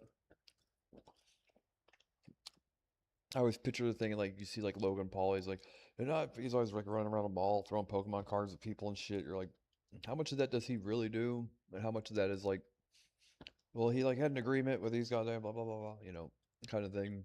I always picture the thing like you see like Logan Paul. He's always like running around a mall throwing Pokemon cards at people and shit. You're like, how much of that does he really do? And how much of that is like, well, he like had an agreement with these goddamn blah blah blah blah, kind of thing.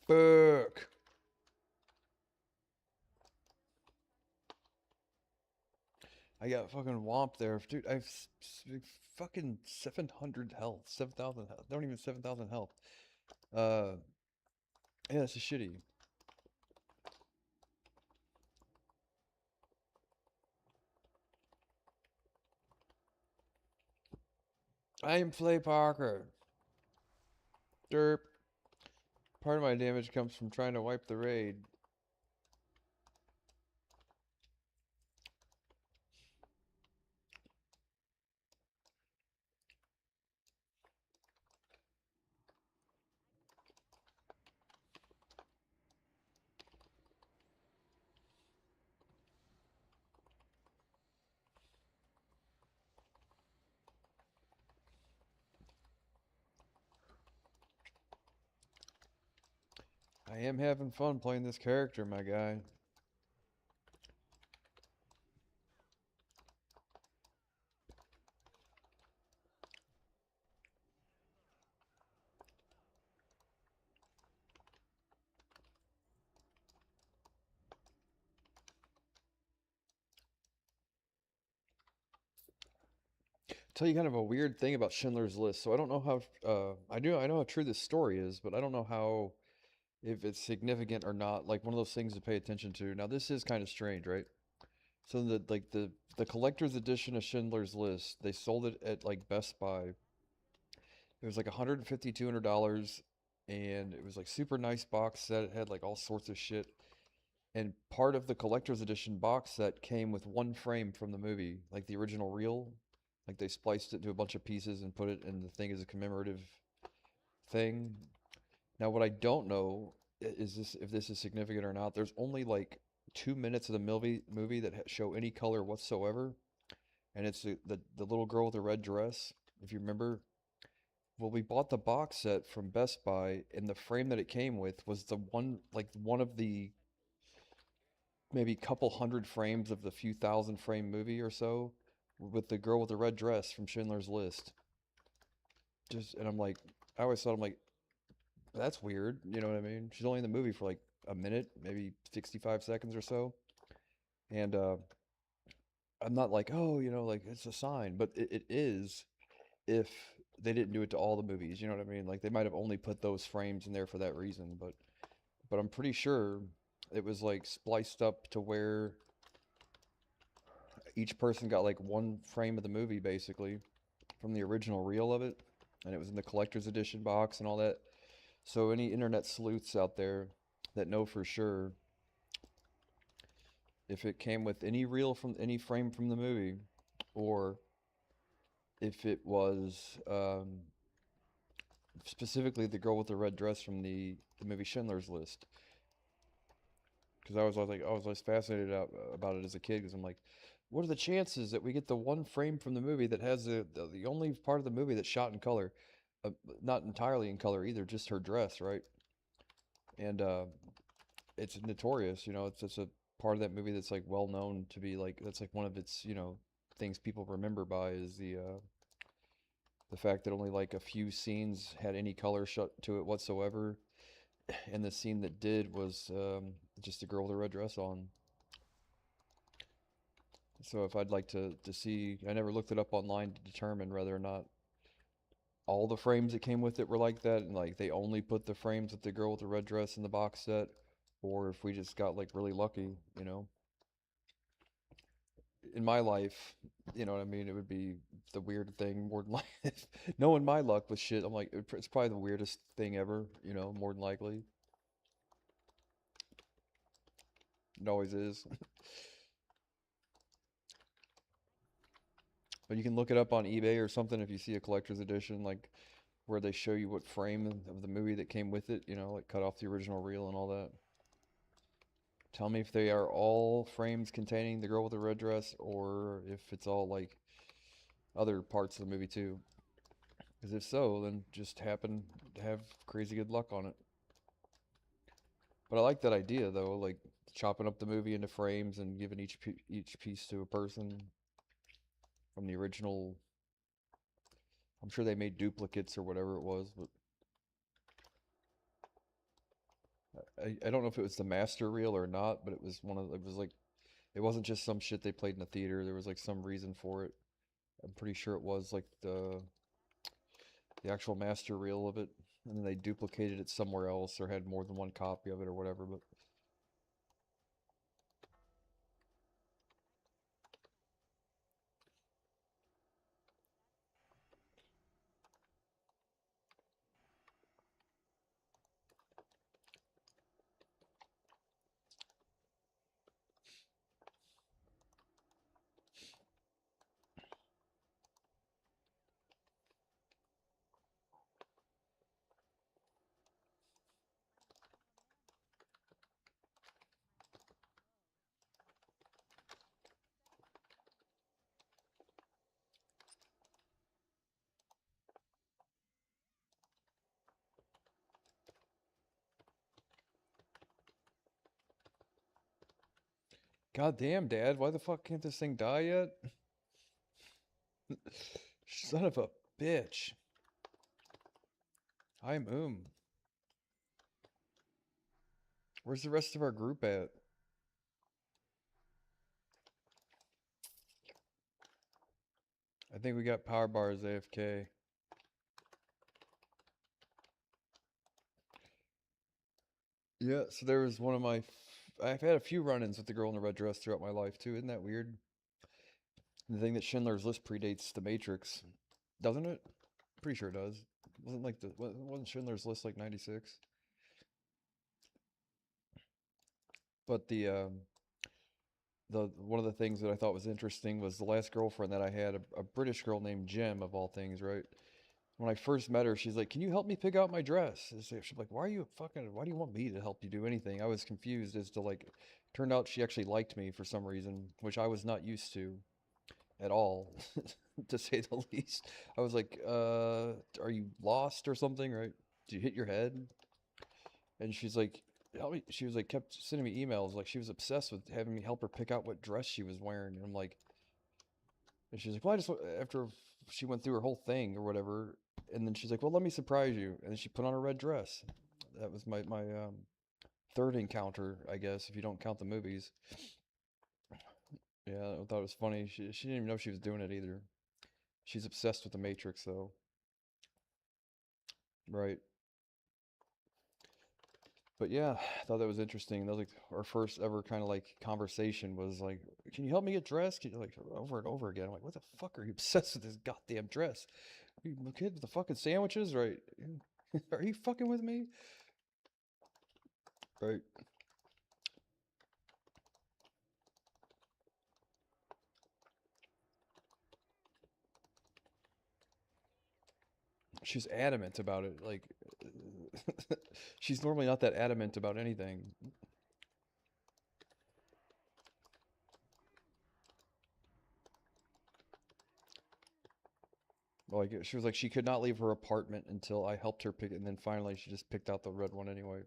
Fuck. I got fucking womp there, dude. Fucking 700 health, 7,000 health. Not even 7,000 health. Uh, yeah, that's a shitty. I am Flay Parker. Derp. Part of my damage comes from trying to wipe the raid. I am having fun playing this character, my guy. Tell you kind of a weird thing about Schindler's List. So I don't know how I know how true this story is, but I don't know how if it's significant or not. Like one of those things to pay attention to. Now this is kind of strange, right? So the collector's edition of Schindler's List, they sold it at like Best Buy. It was like 150 $200, and it was like super nice box set. It had like all sorts of shit. And part of the collector's edition box set came with one frame from the movie, like the original reel. Like they spliced it into a bunch of pieces and put it in the thing as a commemorative thing. Now, what I don't know is this if this is significant or not. There's only like 2 minutes of the movie that show any color whatsoever, and it's the little girl with the red dress. If you remember, well, we bought the box set from Best Buy, and the frame that it came with was the one like one of the maybe couple hundred frames of the few thousand frame movie or so with the girl with the red dress from Schindler's List. And I'm like, I always thought I'm like, that's weird. You know what I mean? She's only in the movie for like a minute, maybe 65 seconds or so. And I'm not like, oh, like it's a sign, but it is if they didn't do it to all the movies. You know what I mean? Like they might have only put those frames in there for that reason, but I'm pretty sure it was like spliced up to where each person got like one frame of the movie basically from the original reel of it, and it was in the collector's edition box and all that. So any internet sleuths out there that know for sure if it came with any reel from any frame from the movie, or if it was specifically the girl with the red dress from the movie Schindler's List. Because I was always fascinated about it as a kid. Because I'm like, what are the chances that we get the one frame from the movie that has the only part of the movie that's shot in color, uh, not entirely in color either, just her dress, right? And it's notorious, you know. It's a part of that movie that's like well known to be like that's like one of its things people remember by is the fact that only like a few scenes had any color shut to it whatsoever, and the scene that did was just a girl with a red dress on. So if I'd like to see, I never looked it up online to determine whether or not all the frames that came with it were like that, and like they only put the frames with the girl with the red dress in the box set, or if we just got like really lucky, you know. In my life, you know what I mean, it would be the weird thing more than likely. Knowing my luck with shit, I'm like, it's probably the weirdest thing ever, you know, more than likely. It always is. But you can look it up on eBay or something if you see a collector's edition, like where they show you what frame of the movie that came with it, you know, like cut off the original reel and all that. Tell me if they are all frames containing the girl with the red dress or if it's all like other parts of the movie too. Because if so, then just happen to have crazy good luck on it. But I like that idea though, like chopping up the movie into frames and giving each piece to a person from the original. I'm sure they made duplicates or whatever it was, but I don't know if it was the master reel or not, but it was it was like it wasn't just some shit they played in the theater. There was like some reason for it. I'm pretty sure it was like the actual master reel of it, and then they duplicated it somewhere else or had more than one copy of it or whatever. But goddamn, Dad, why the fuck can't this thing die yet? Son of a bitch. I'm Where's the rest of our group at? I think we got power bars AFK. Yeah, so there was one of my. I've had a few run-ins with the girl in the red dress throughout my life too. Isn't that weird? The thing that Schindler's List predates The Matrix, doesn't it? Pretty sure it does. Wasn't Schindler's List like '96? But the one of the things that I thought was interesting was the last girlfriend that I had, a British girl named Jem of all things, right? When I first met her, she's like, "Can you help me pick out my dress?" And so she's like, Why do you want me to help you do anything?" I was confused as to like, turned out she actually liked me for some reason, which I was not used to at all, to say the least. I was like, are you lost or something, right? Did you hit your head? And she's like, help me. She was like, kept sending me emails. Like, she was obsessed with having me help her pick out what dress she was wearing. And I'm like, and she's like, well, after she went through her whole thing or whatever. And then she's like, well, let me surprise you. And then she put on a red dress. That was my third encounter, I guess, if you don't count the movies. Yeah, I thought it was funny. She didn't even know she was doing it either. She's obsessed with the Matrix, though. Right. But yeah, I thought that was interesting. That was like our first ever kind of like conversation was like, "Can you help me get dressed?" Like over and over again. I'm like, "What the fuck are you obsessed with this goddamn dress? Are you a kid with the fucking sandwiches, right?" Are you fucking with me? Right. She's adamant about it. Like, she's normally not that adamant about anything. Like, she was like, she could not leave her apartment until I helped her pick it, and then finally she just picked out the red one anyway.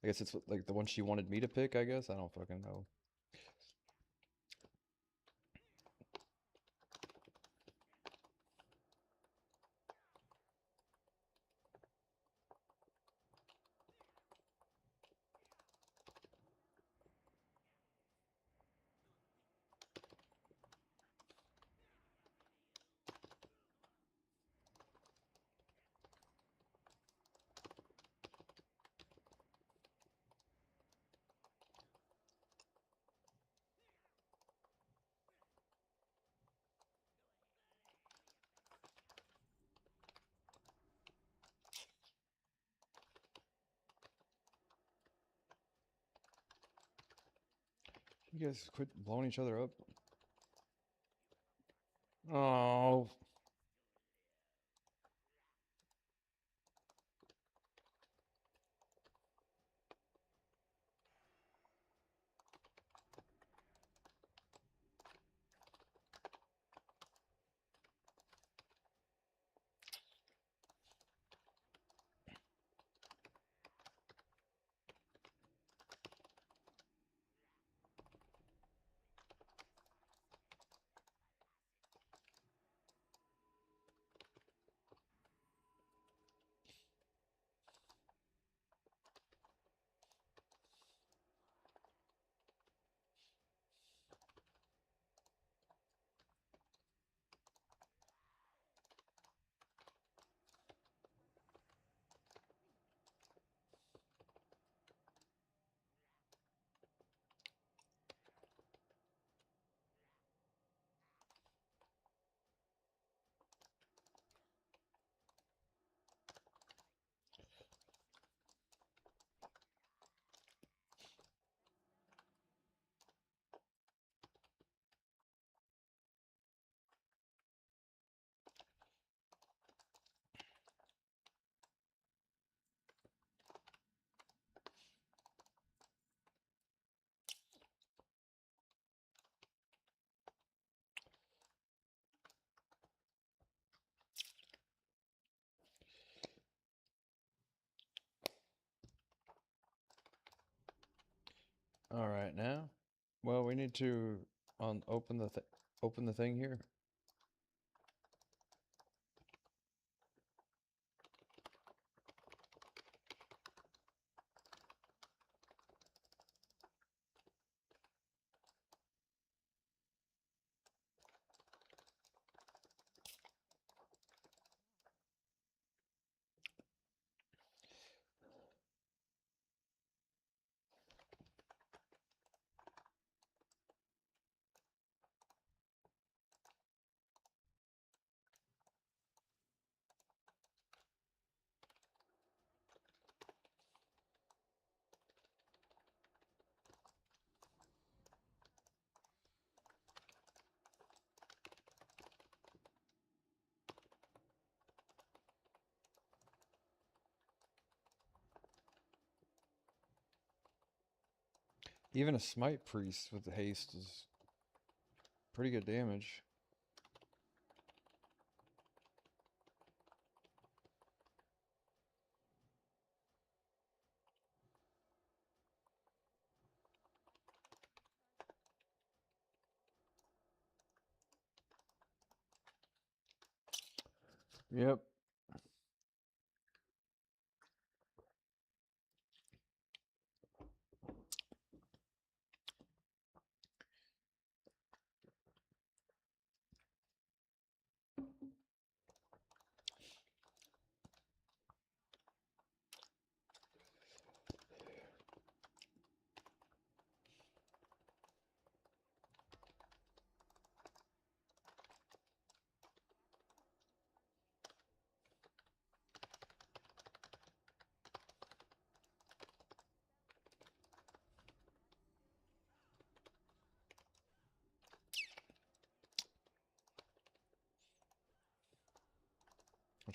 I guess it's like the one she wanted me to pick, I guess. I don't fucking know. You guys quit blowing each other up. Oh. All right now. Well, we need to open the thing here. Even a smite priest with the haste is pretty good damage. Yep.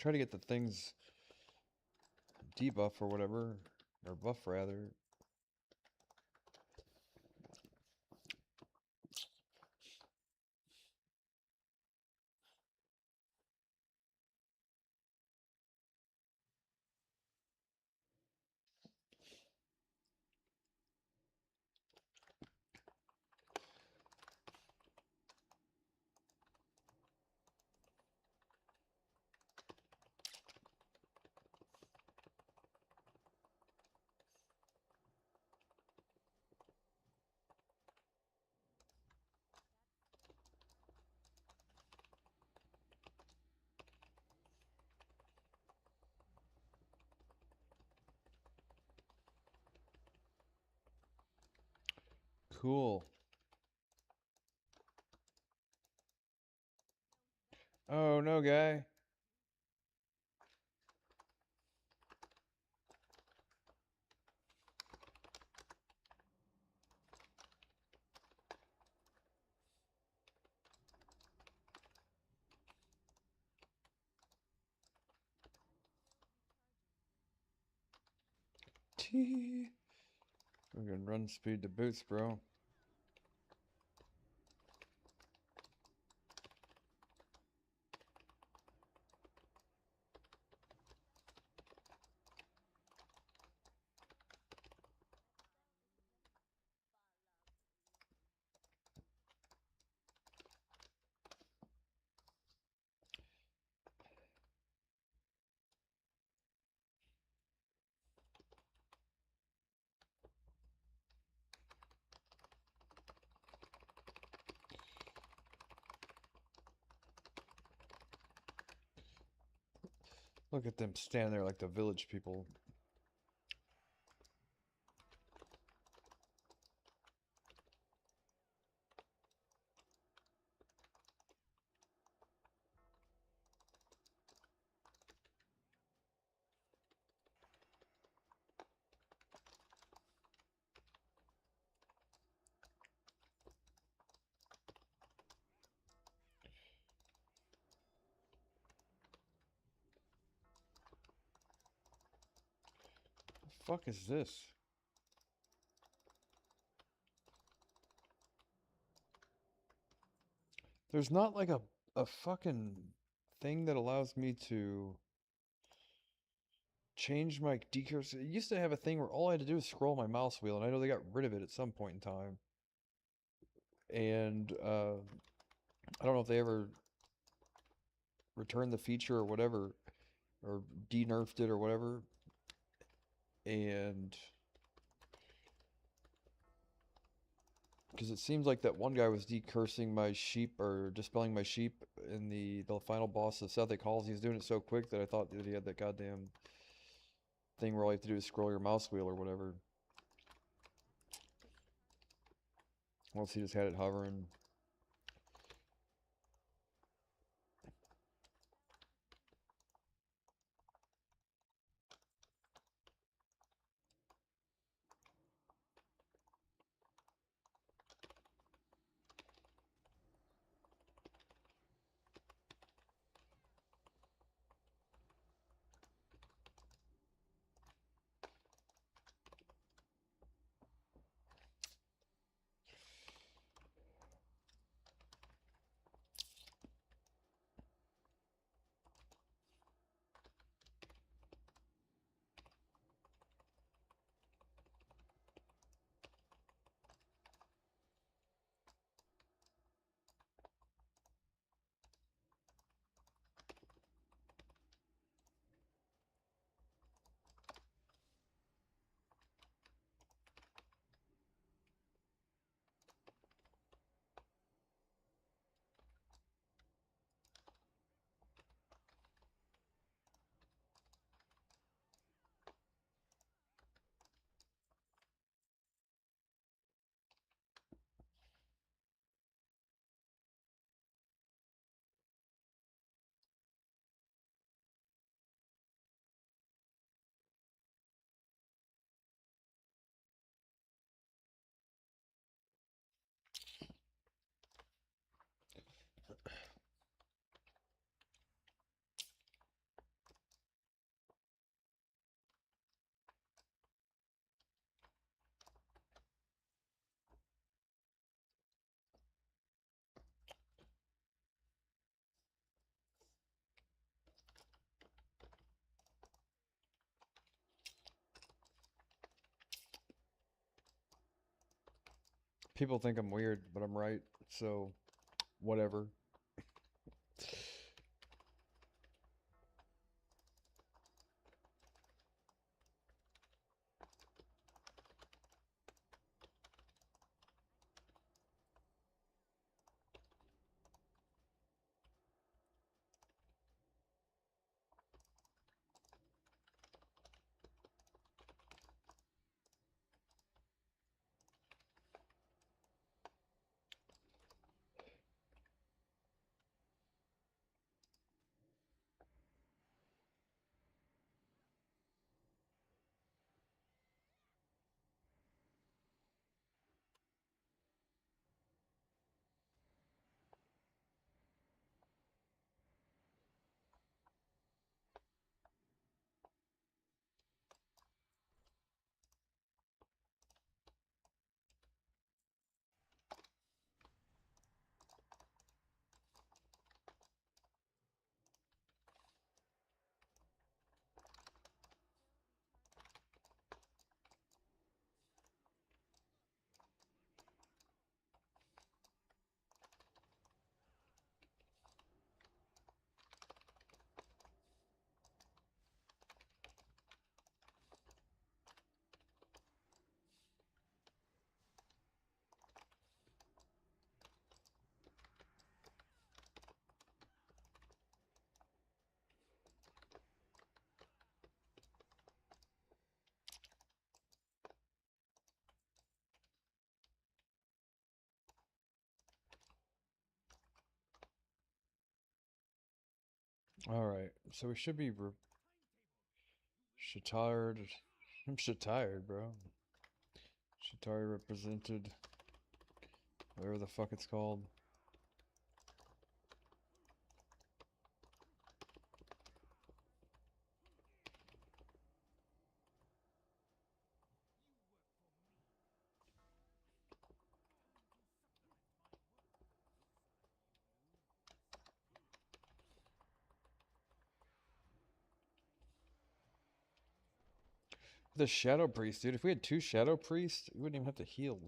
try to get the things debuff or whatever, or buff rather. Cool. Oh no, guy. T. We're gonna run speed to boots, bro. Look at them standing there like the village people. The fuck is this? There's not like a fucking thing that allows me to change my decursor. It used to have a thing where all I had to do was scroll my mouse wheel, and I know they got rid of it at some point in time. And I don't know if they ever returned the feature or whatever, or de-nerfed it or whatever. And because it seems like that one guy was decursing my sheep or dispelling my sheep in the final boss of South Halls. He was doing it so quick that I thought that he had that goddamn thing where all you have to do is scroll your mouse wheel or whatever. Once he just had it hovering. People think I'm weird, but I'm right. So, whatever. Alright, so we should be Shattered. I'm Shattered, bro. Shattered represented. Whatever the fuck it's called. The Shadow Priest, dude. If we had 2 Shadow Priests, we wouldn't even have to heal.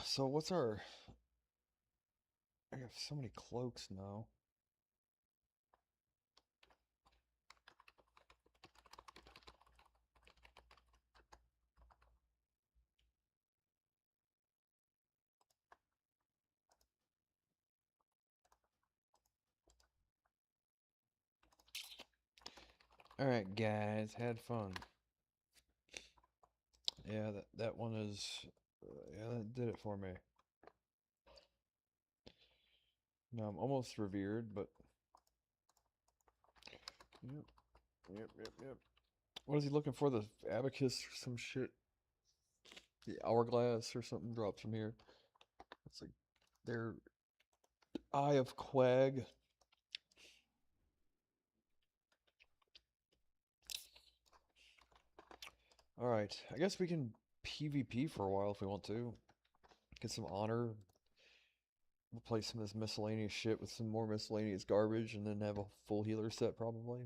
So what's our... I have so many cloaks now. Alright, guys. Had fun. Yeah, that one is... yeah, that did it for me. Now I'm almost revered, but... Yep, yep. What is he looking for? The abacus or some shit? The hourglass or something dropped from here. It's like their Eye of Quag. Alright, I guess we can PvP for a while if we want to. Get some honor. Replace some of this miscellaneous shit with some more miscellaneous garbage and then have a full healer set probably.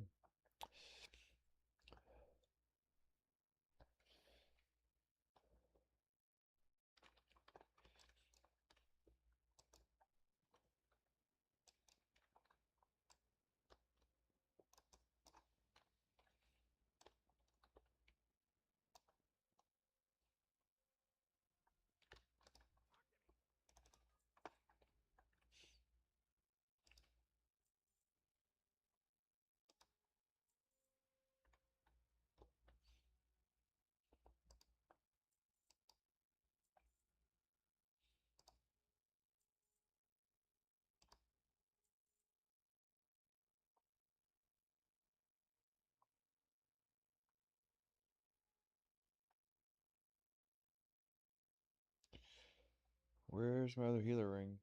Where's my other healer ring?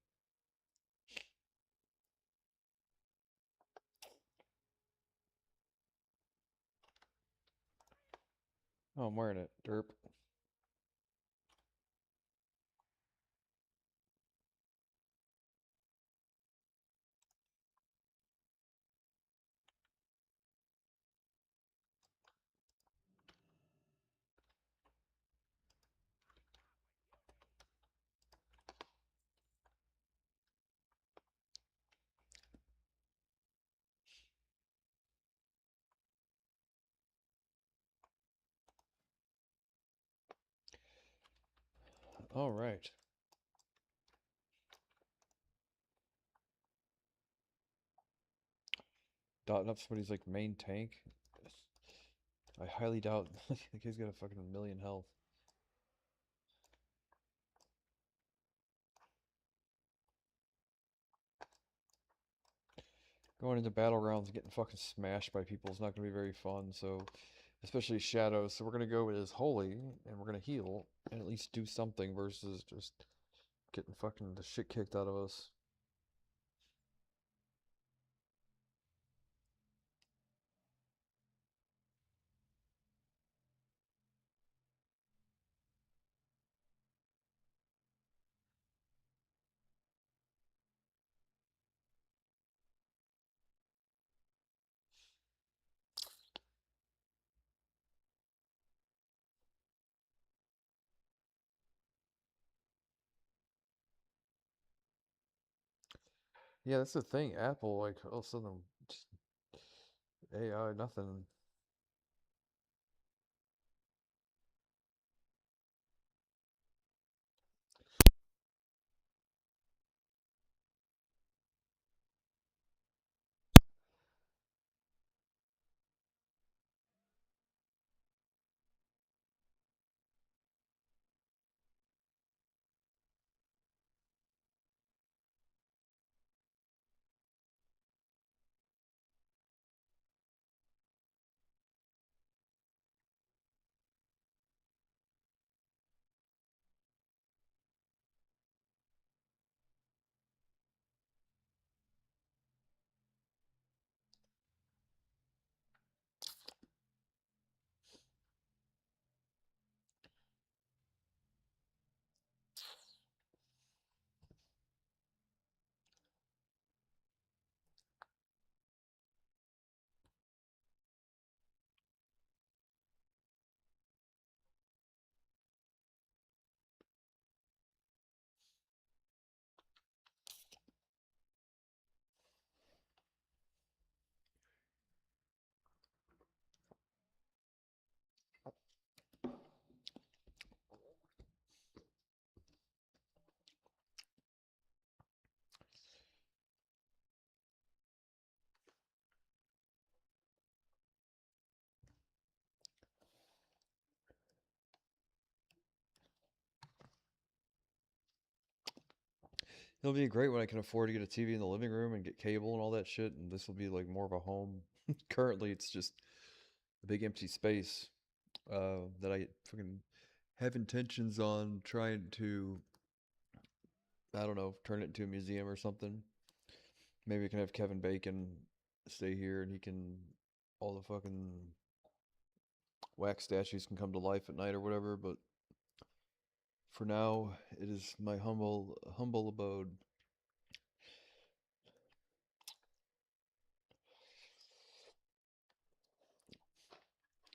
Oh, I'm wearing it. Derp. All right. Dotting up somebody's like main tank. I highly doubt the kid's got a fucking million health. Going into battle rounds and getting fucking smashed by people is not going to be very fun, so especially shadows. So we're going to go with as holy and we're going to heal and at least do something versus just getting fucking the shit kicked out of us. Yeah, that's the thing. Apple, like, all of a sudden, just AI, nothing. It'll be great when I can afford to get a TV in the living room and get cable and all that shit, and this will be like more of a home. Currently, it's just a big empty space that I fucking have intentions on trying to, I don't know, turn it into a museum or something. Maybe I can have Kevin Bacon stay here and he can, all the fucking wax statues can come to life at night or whatever, but for now, it is my humble abode.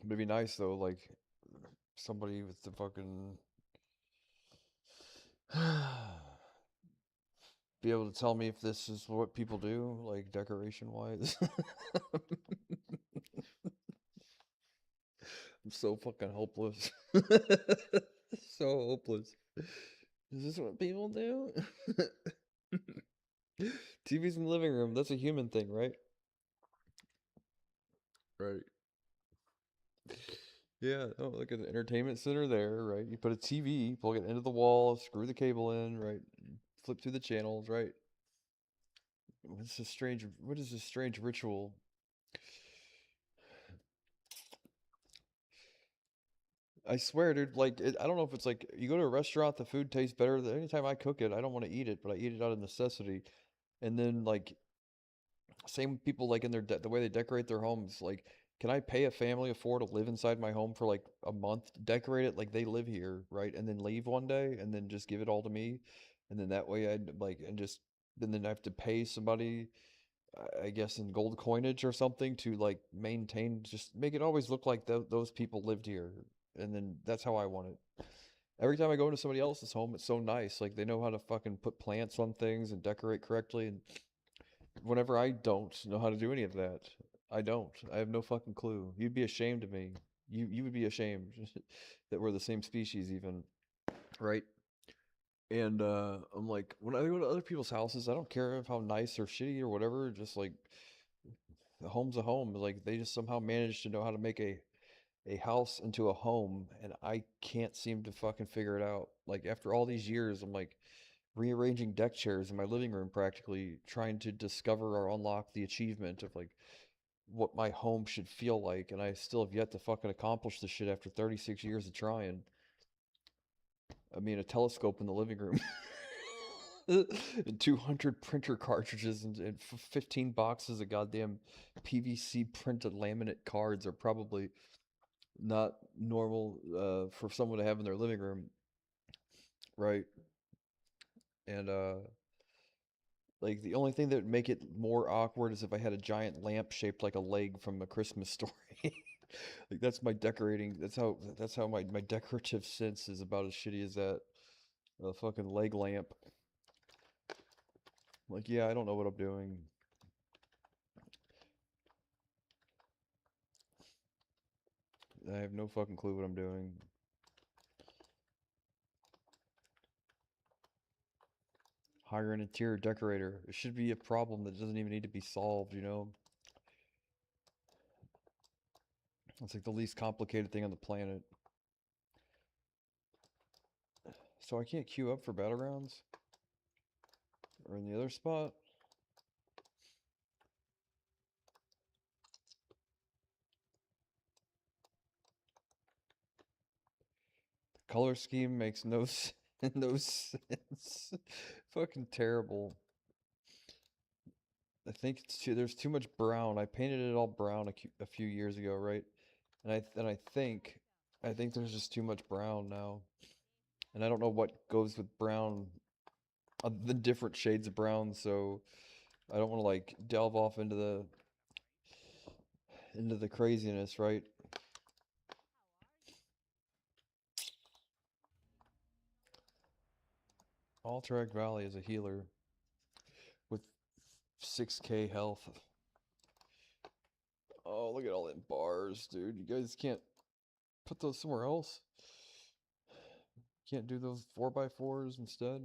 It'd be nice though, like somebody with the fucking be able to tell me if this is what people do, like decoration wise. I'm so fucking hopeless. So hopeless. Is this what people do? TV's in the living room. That's a human thing, right? Right. Yeah. Oh, look at the entertainment center there, right? You put a TV, plug it into the wall, screw the cable in, right? Flip through the channels, right? What's this strange? What is this strange ritual? I swear, dude. Like, I don't know if it's like you go to a restaurant, the food tastes better. Anytime I cook it, I don't want to eat it, but I eat it out of necessity. And then like same with people like in the way they decorate their homes. Like, can I pay a family of four to live inside my home for like a month, decorate it like they live here, right? And then leave one day and then just give it all to me. And then that way I'd like, and just, then I have to pay somebody, I guess in gold coinage or something to like maintain, just make it always look like those people lived here. And then that's how I want it. Every time I go into somebody else's home, it's so nice. Like they know how to fucking put plants on things and decorate correctly. And whenever I don't know how to do any of that, I don't. I have no fucking clue. You'd be ashamed of me. You would be ashamed that we're the same species even, right? And I'm like, when I go to other people's houses, I don't care if how nice or shitty or whatever. Just like the home's a home. Like they just somehow managed to know how to make a house into a home, and I can't seem to fucking figure it out. Like after all these years, I'm like rearranging deck chairs in my living room, practically trying to discover or unlock the achievement of like what my home should feel like, and I still have yet to fucking accomplish this shit after 36 years of trying. I mean, a telescope in the living room. And 200 printer cartridges and 15 boxes of goddamn PVC printed laminate cards are probably not normal for someone to have in their living room, right? And like the only thing that would make it more awkward is if I had a giant lamp shaped like a leg from A Christmas Story. Like that's my decorating. That's how my decorative sense is about as shitty as that. A fucking leg lamp. Like yeah, I don't know what I'm doing. I have no fucking clue what I'm doing. Hire an interior decorator. It should be a problem that doesn't even need to be solved, you know? It's like the least complicated thing on the planet. So I can't queue up for battlegrounds? Or in the other spot? The color scheme makes no no sense. Fucking terrible. I think there's too much brown. I painted it all brown a few years ago, right? And I think there's just too much brown now. And I don't know what goes with brown, the different shades of brown, so I don't want to like delve off into the craziness, right? Alterac Valley is a healer with 6k health. Oh, look at all them bars, dude. You guys can't put those somewhere else? Can't do those 4x4s instead?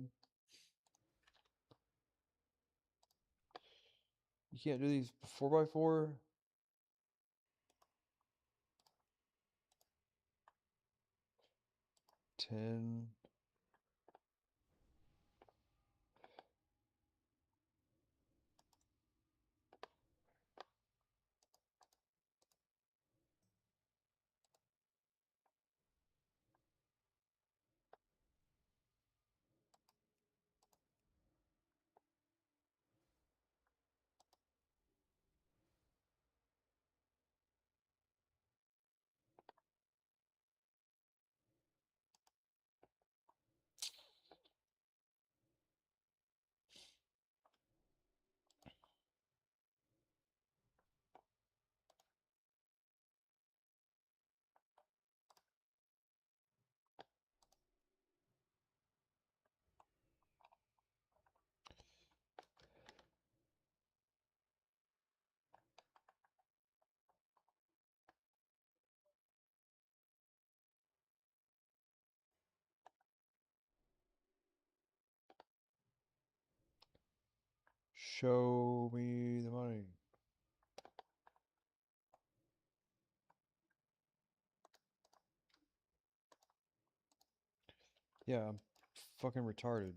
You can't do these 4x4? 10. Show me the money. Yeah, I'm fucking retarded.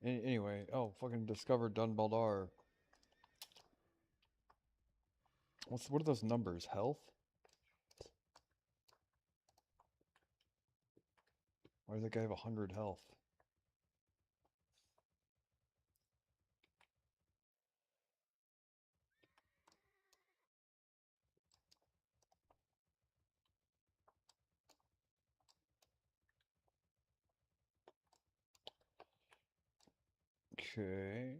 Anyway, oh, fucking discovered Dunbaldar. What are those numbers? Health? Why does that guy have 100 health? Okay.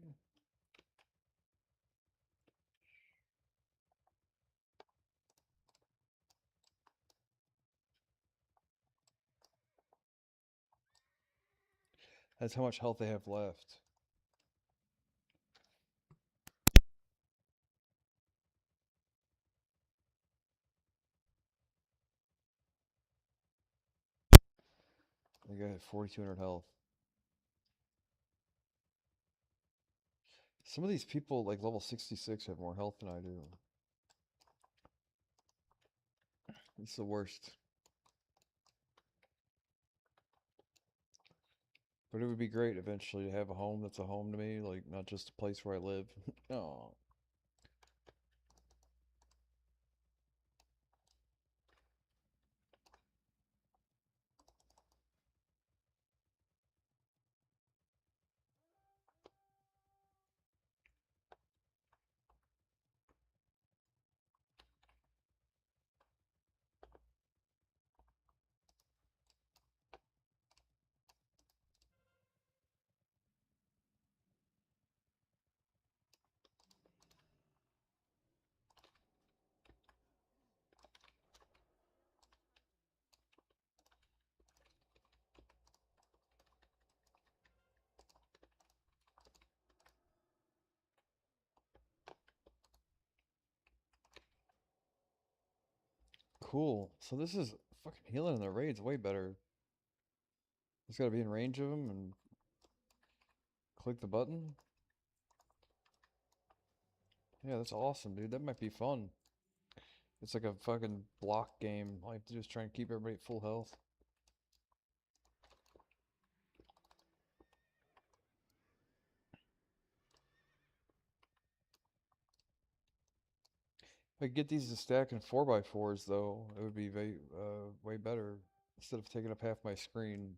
That's how much health they have left. I got 4,200 health. Some of these people, like level 66, have more health than I do. It's the worst. But it would be great eventually to have a home that's a home to me, like not just a place where I live. Oh, cool. So this is fucking healing in the raid's way better. Just gotta be in range of them and click the button. Yeah, that's awesome, dude. That might be fun. It's like a fucking block game. All I have to do is try and keep everybody at full health. If I could get these to stack in 4x4s, though, it would be way better. Instead of taking up half my screen.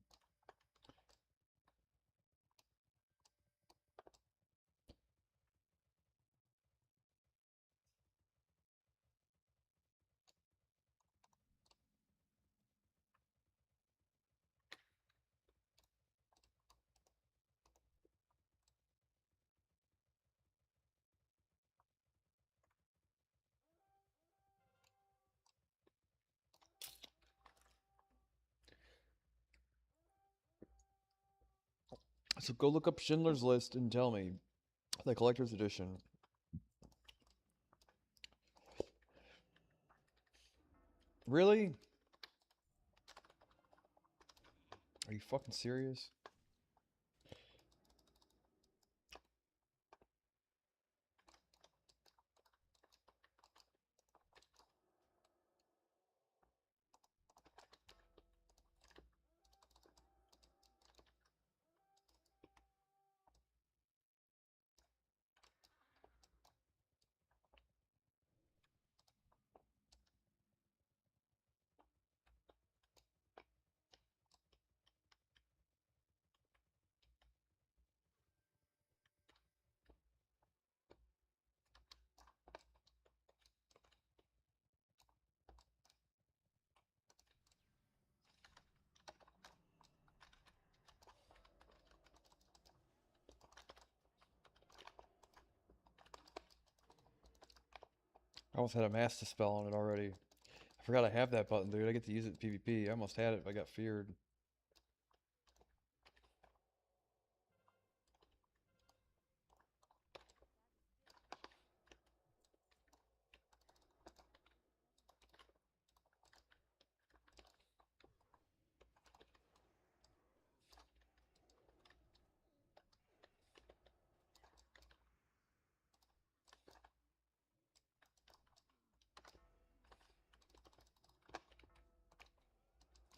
So go look up Schindler's List and tell me the collector's edition. Really? Are you fucking serious? I almost had a master spell on it already. I forgot I have that button, dude. I get to use it in PvP. I almost had it if I got feared.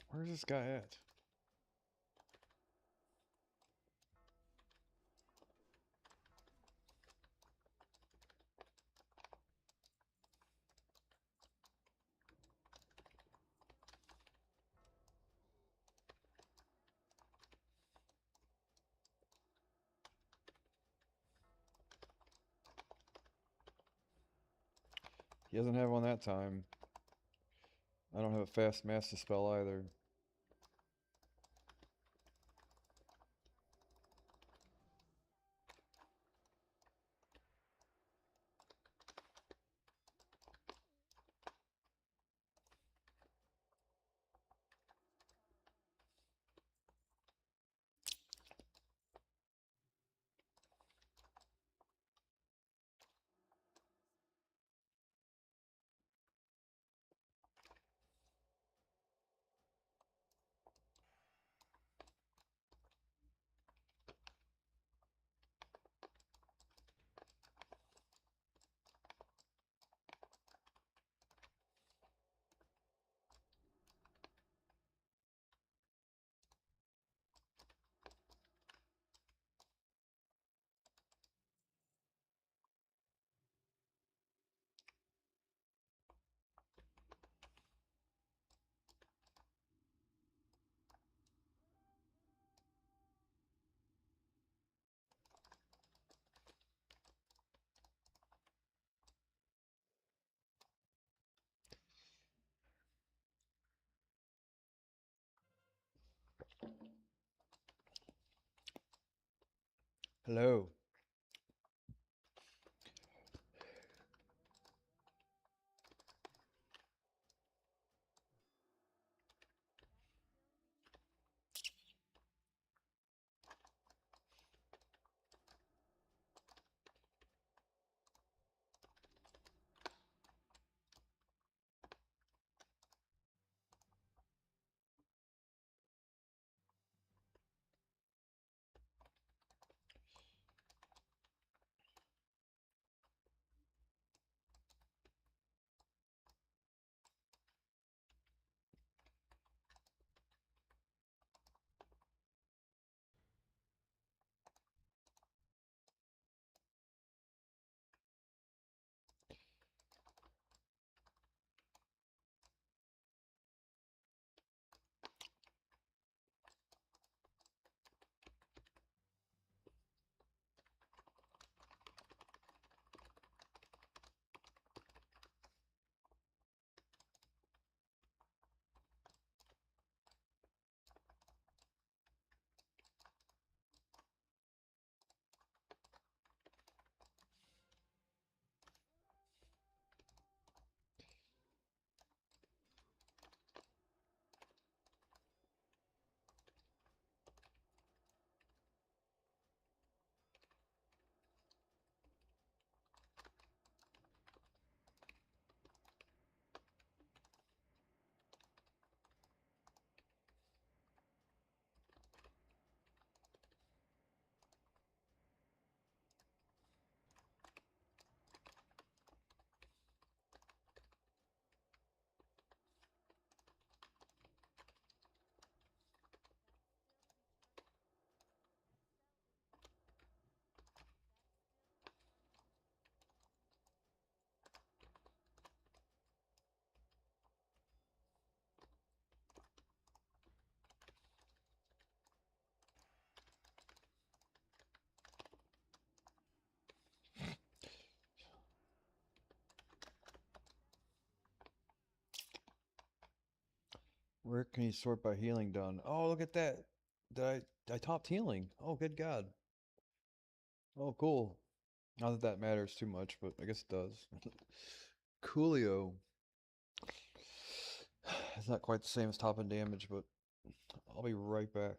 Where's this guy at? He doesn't have one that time. I don't have a fast master spell either. Hello. Where can you sort by healing done? Oh, look at that. I topped healing. Oh, good God. Oh, cool. Not that that matters too much, but I guess it does. Coolio. It's not quite the same as topping damage, but I'll be right back.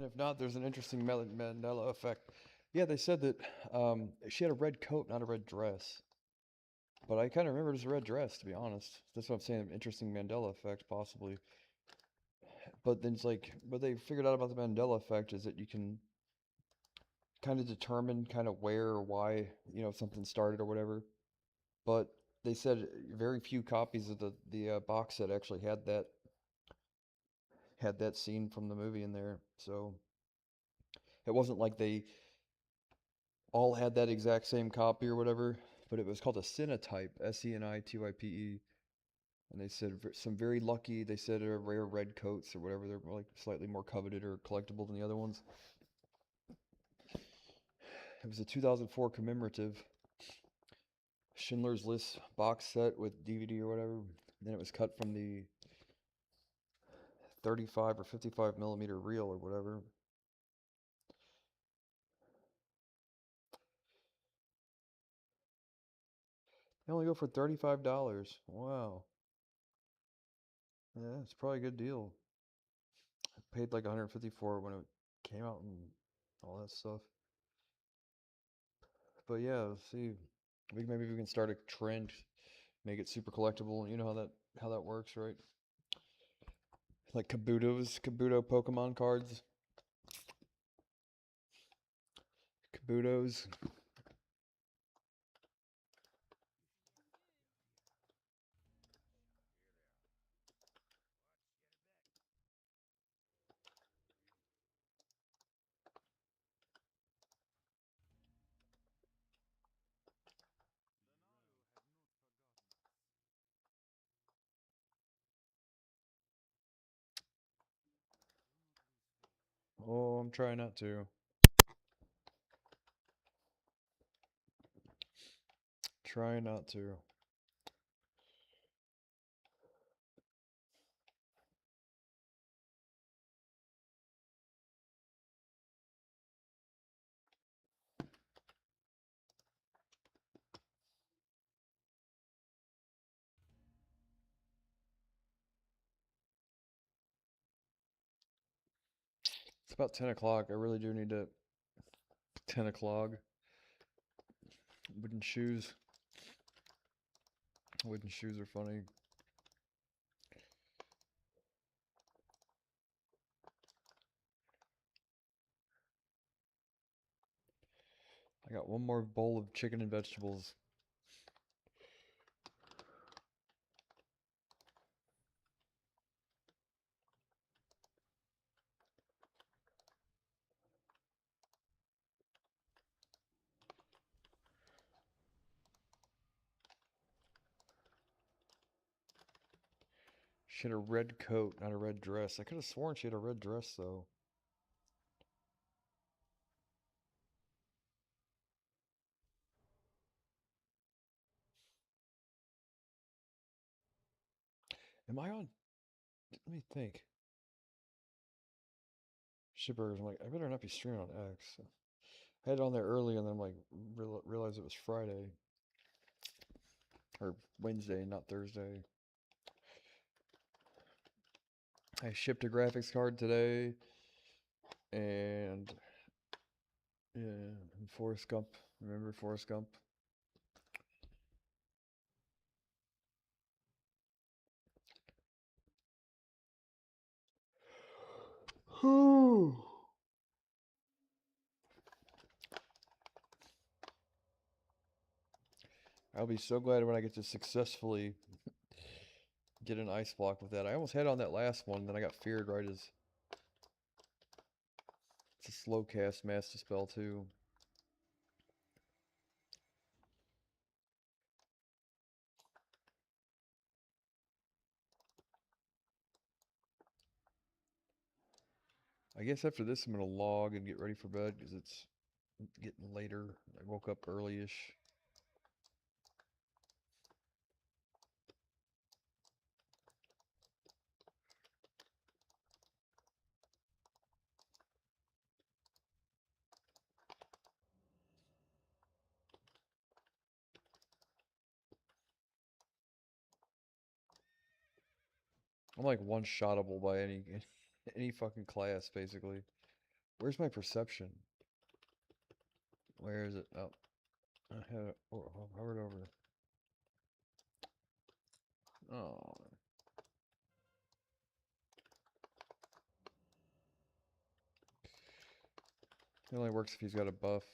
And if not, there's an interesting Mandela effect. Yeah, they said that she had a red coat, not a red dress. But I kind of remember it as a red dress, to be honest. That's what I'm saying. Interesting Mandela effect, possibly. But then it's like, what they figured out about the Mandela effect is that you can kind of determine kind of where or why, something started or whatever. But they said very few copies of the box set actually had that scene from the movie in there. So it wasn't like they all had that exact same copy or whatever, but it was called a Cinetype, Senitype. And they said some very lucky, they said are rare red coats or whatever. They're like slightly more coveted or collectible than the other ones. It was a 2004 commemorative Schindler's List box set with DVD or whatever. And then it was cut from the 35 or 55 millimeter reel or whatever. They only go for $35. Wow. Yeah, it's probably a good deal. I paid like 150 for it when it came out and all that stuff. But yeah, let's see. Maybe we can start a trend, make it super collectible. You know how that works, right? Like Kabuto Pokemon cards, Kabutos. Oh, I'm trying not to. Try not to. It's about 10 o'clock. I really do need to. 10 o'clock. Wooden shoes. Wooden shoes are funny. I got one more bowl of chicken and vegetables. She had a red coat, not a red dress. I could have sworn she had a red dress, though. Am I on? Let me think. Shipburgers. I'm like, I better not be streaming on X. I had it on there early, and then I'm like, realized it was Friday or Wednesday, not Thursday. I shipped a graphics card today, and yeah, Forrest Gump. Remember Forrest Gump? I'll be so glad when I get to successfully get an ice block with that. I almost had on that last one, then I got feared right as it's a slow cast master spell too. I guess after this I'm gonna log and get ready for bed because it's getting later. I woke up early-ish. I'm like one-shottable by any any fucking class basically. Where's my perception? Where is it? Oh, I had it. Oh, I hovered over. Oh. It only works if he's got a buff.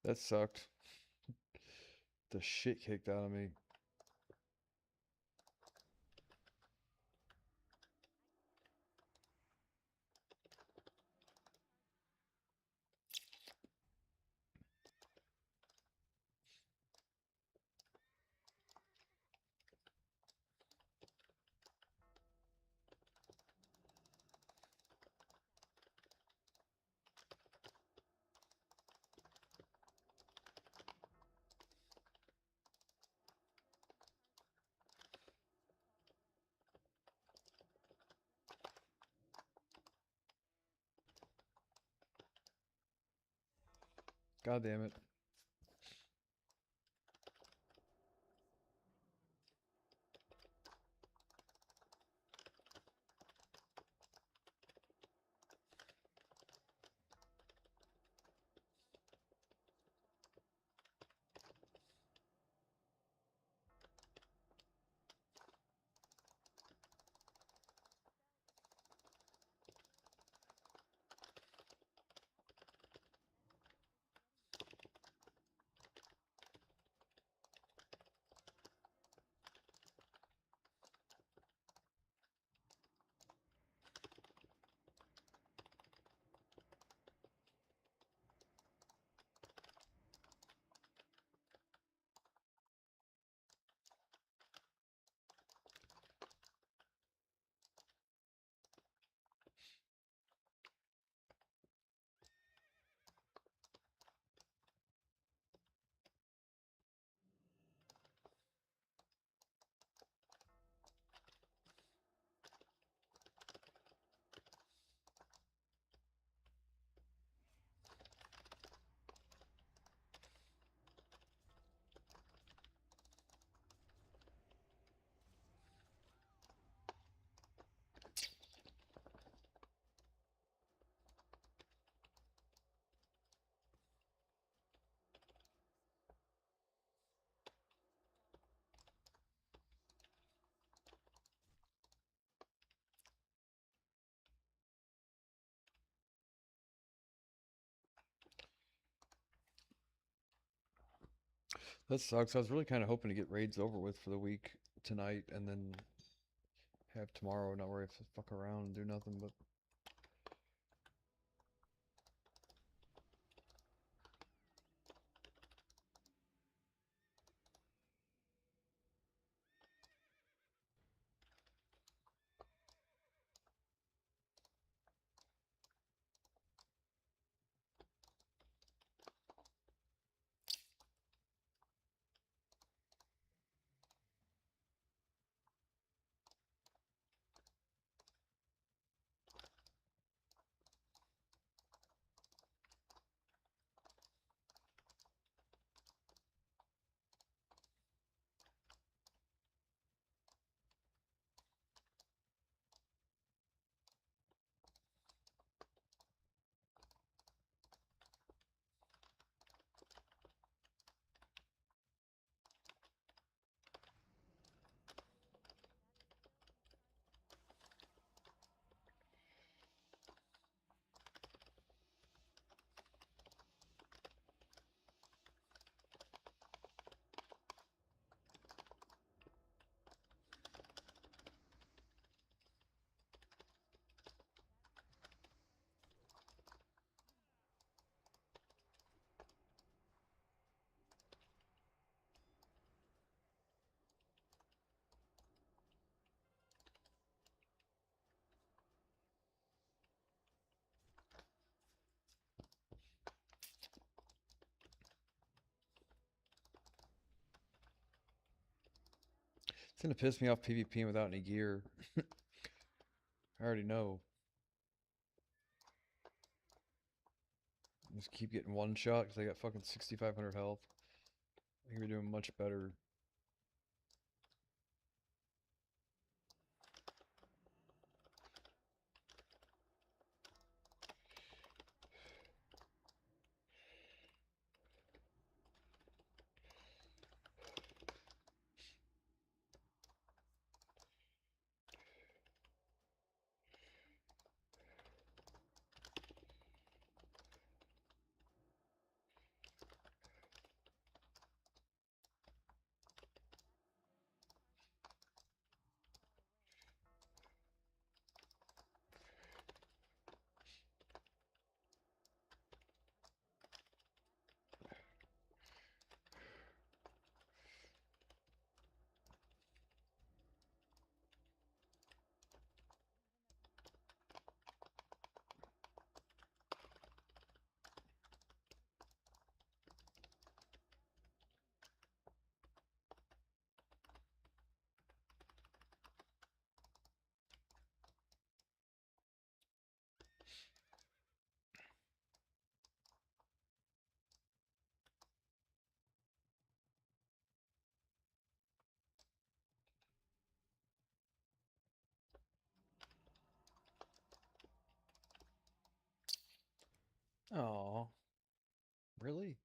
That sucked. The shit kicked out of me. God damn it. That sucks. I was really kind of hoping to get raids over with for the week tonight and then have tomorrow not worry if to fuck around and do nothing but It's gonna piss me off PvP without any gear. I already know. Just keep getting one shot because I got fucking 6,500 health. I think we're doing much better. Oh, really?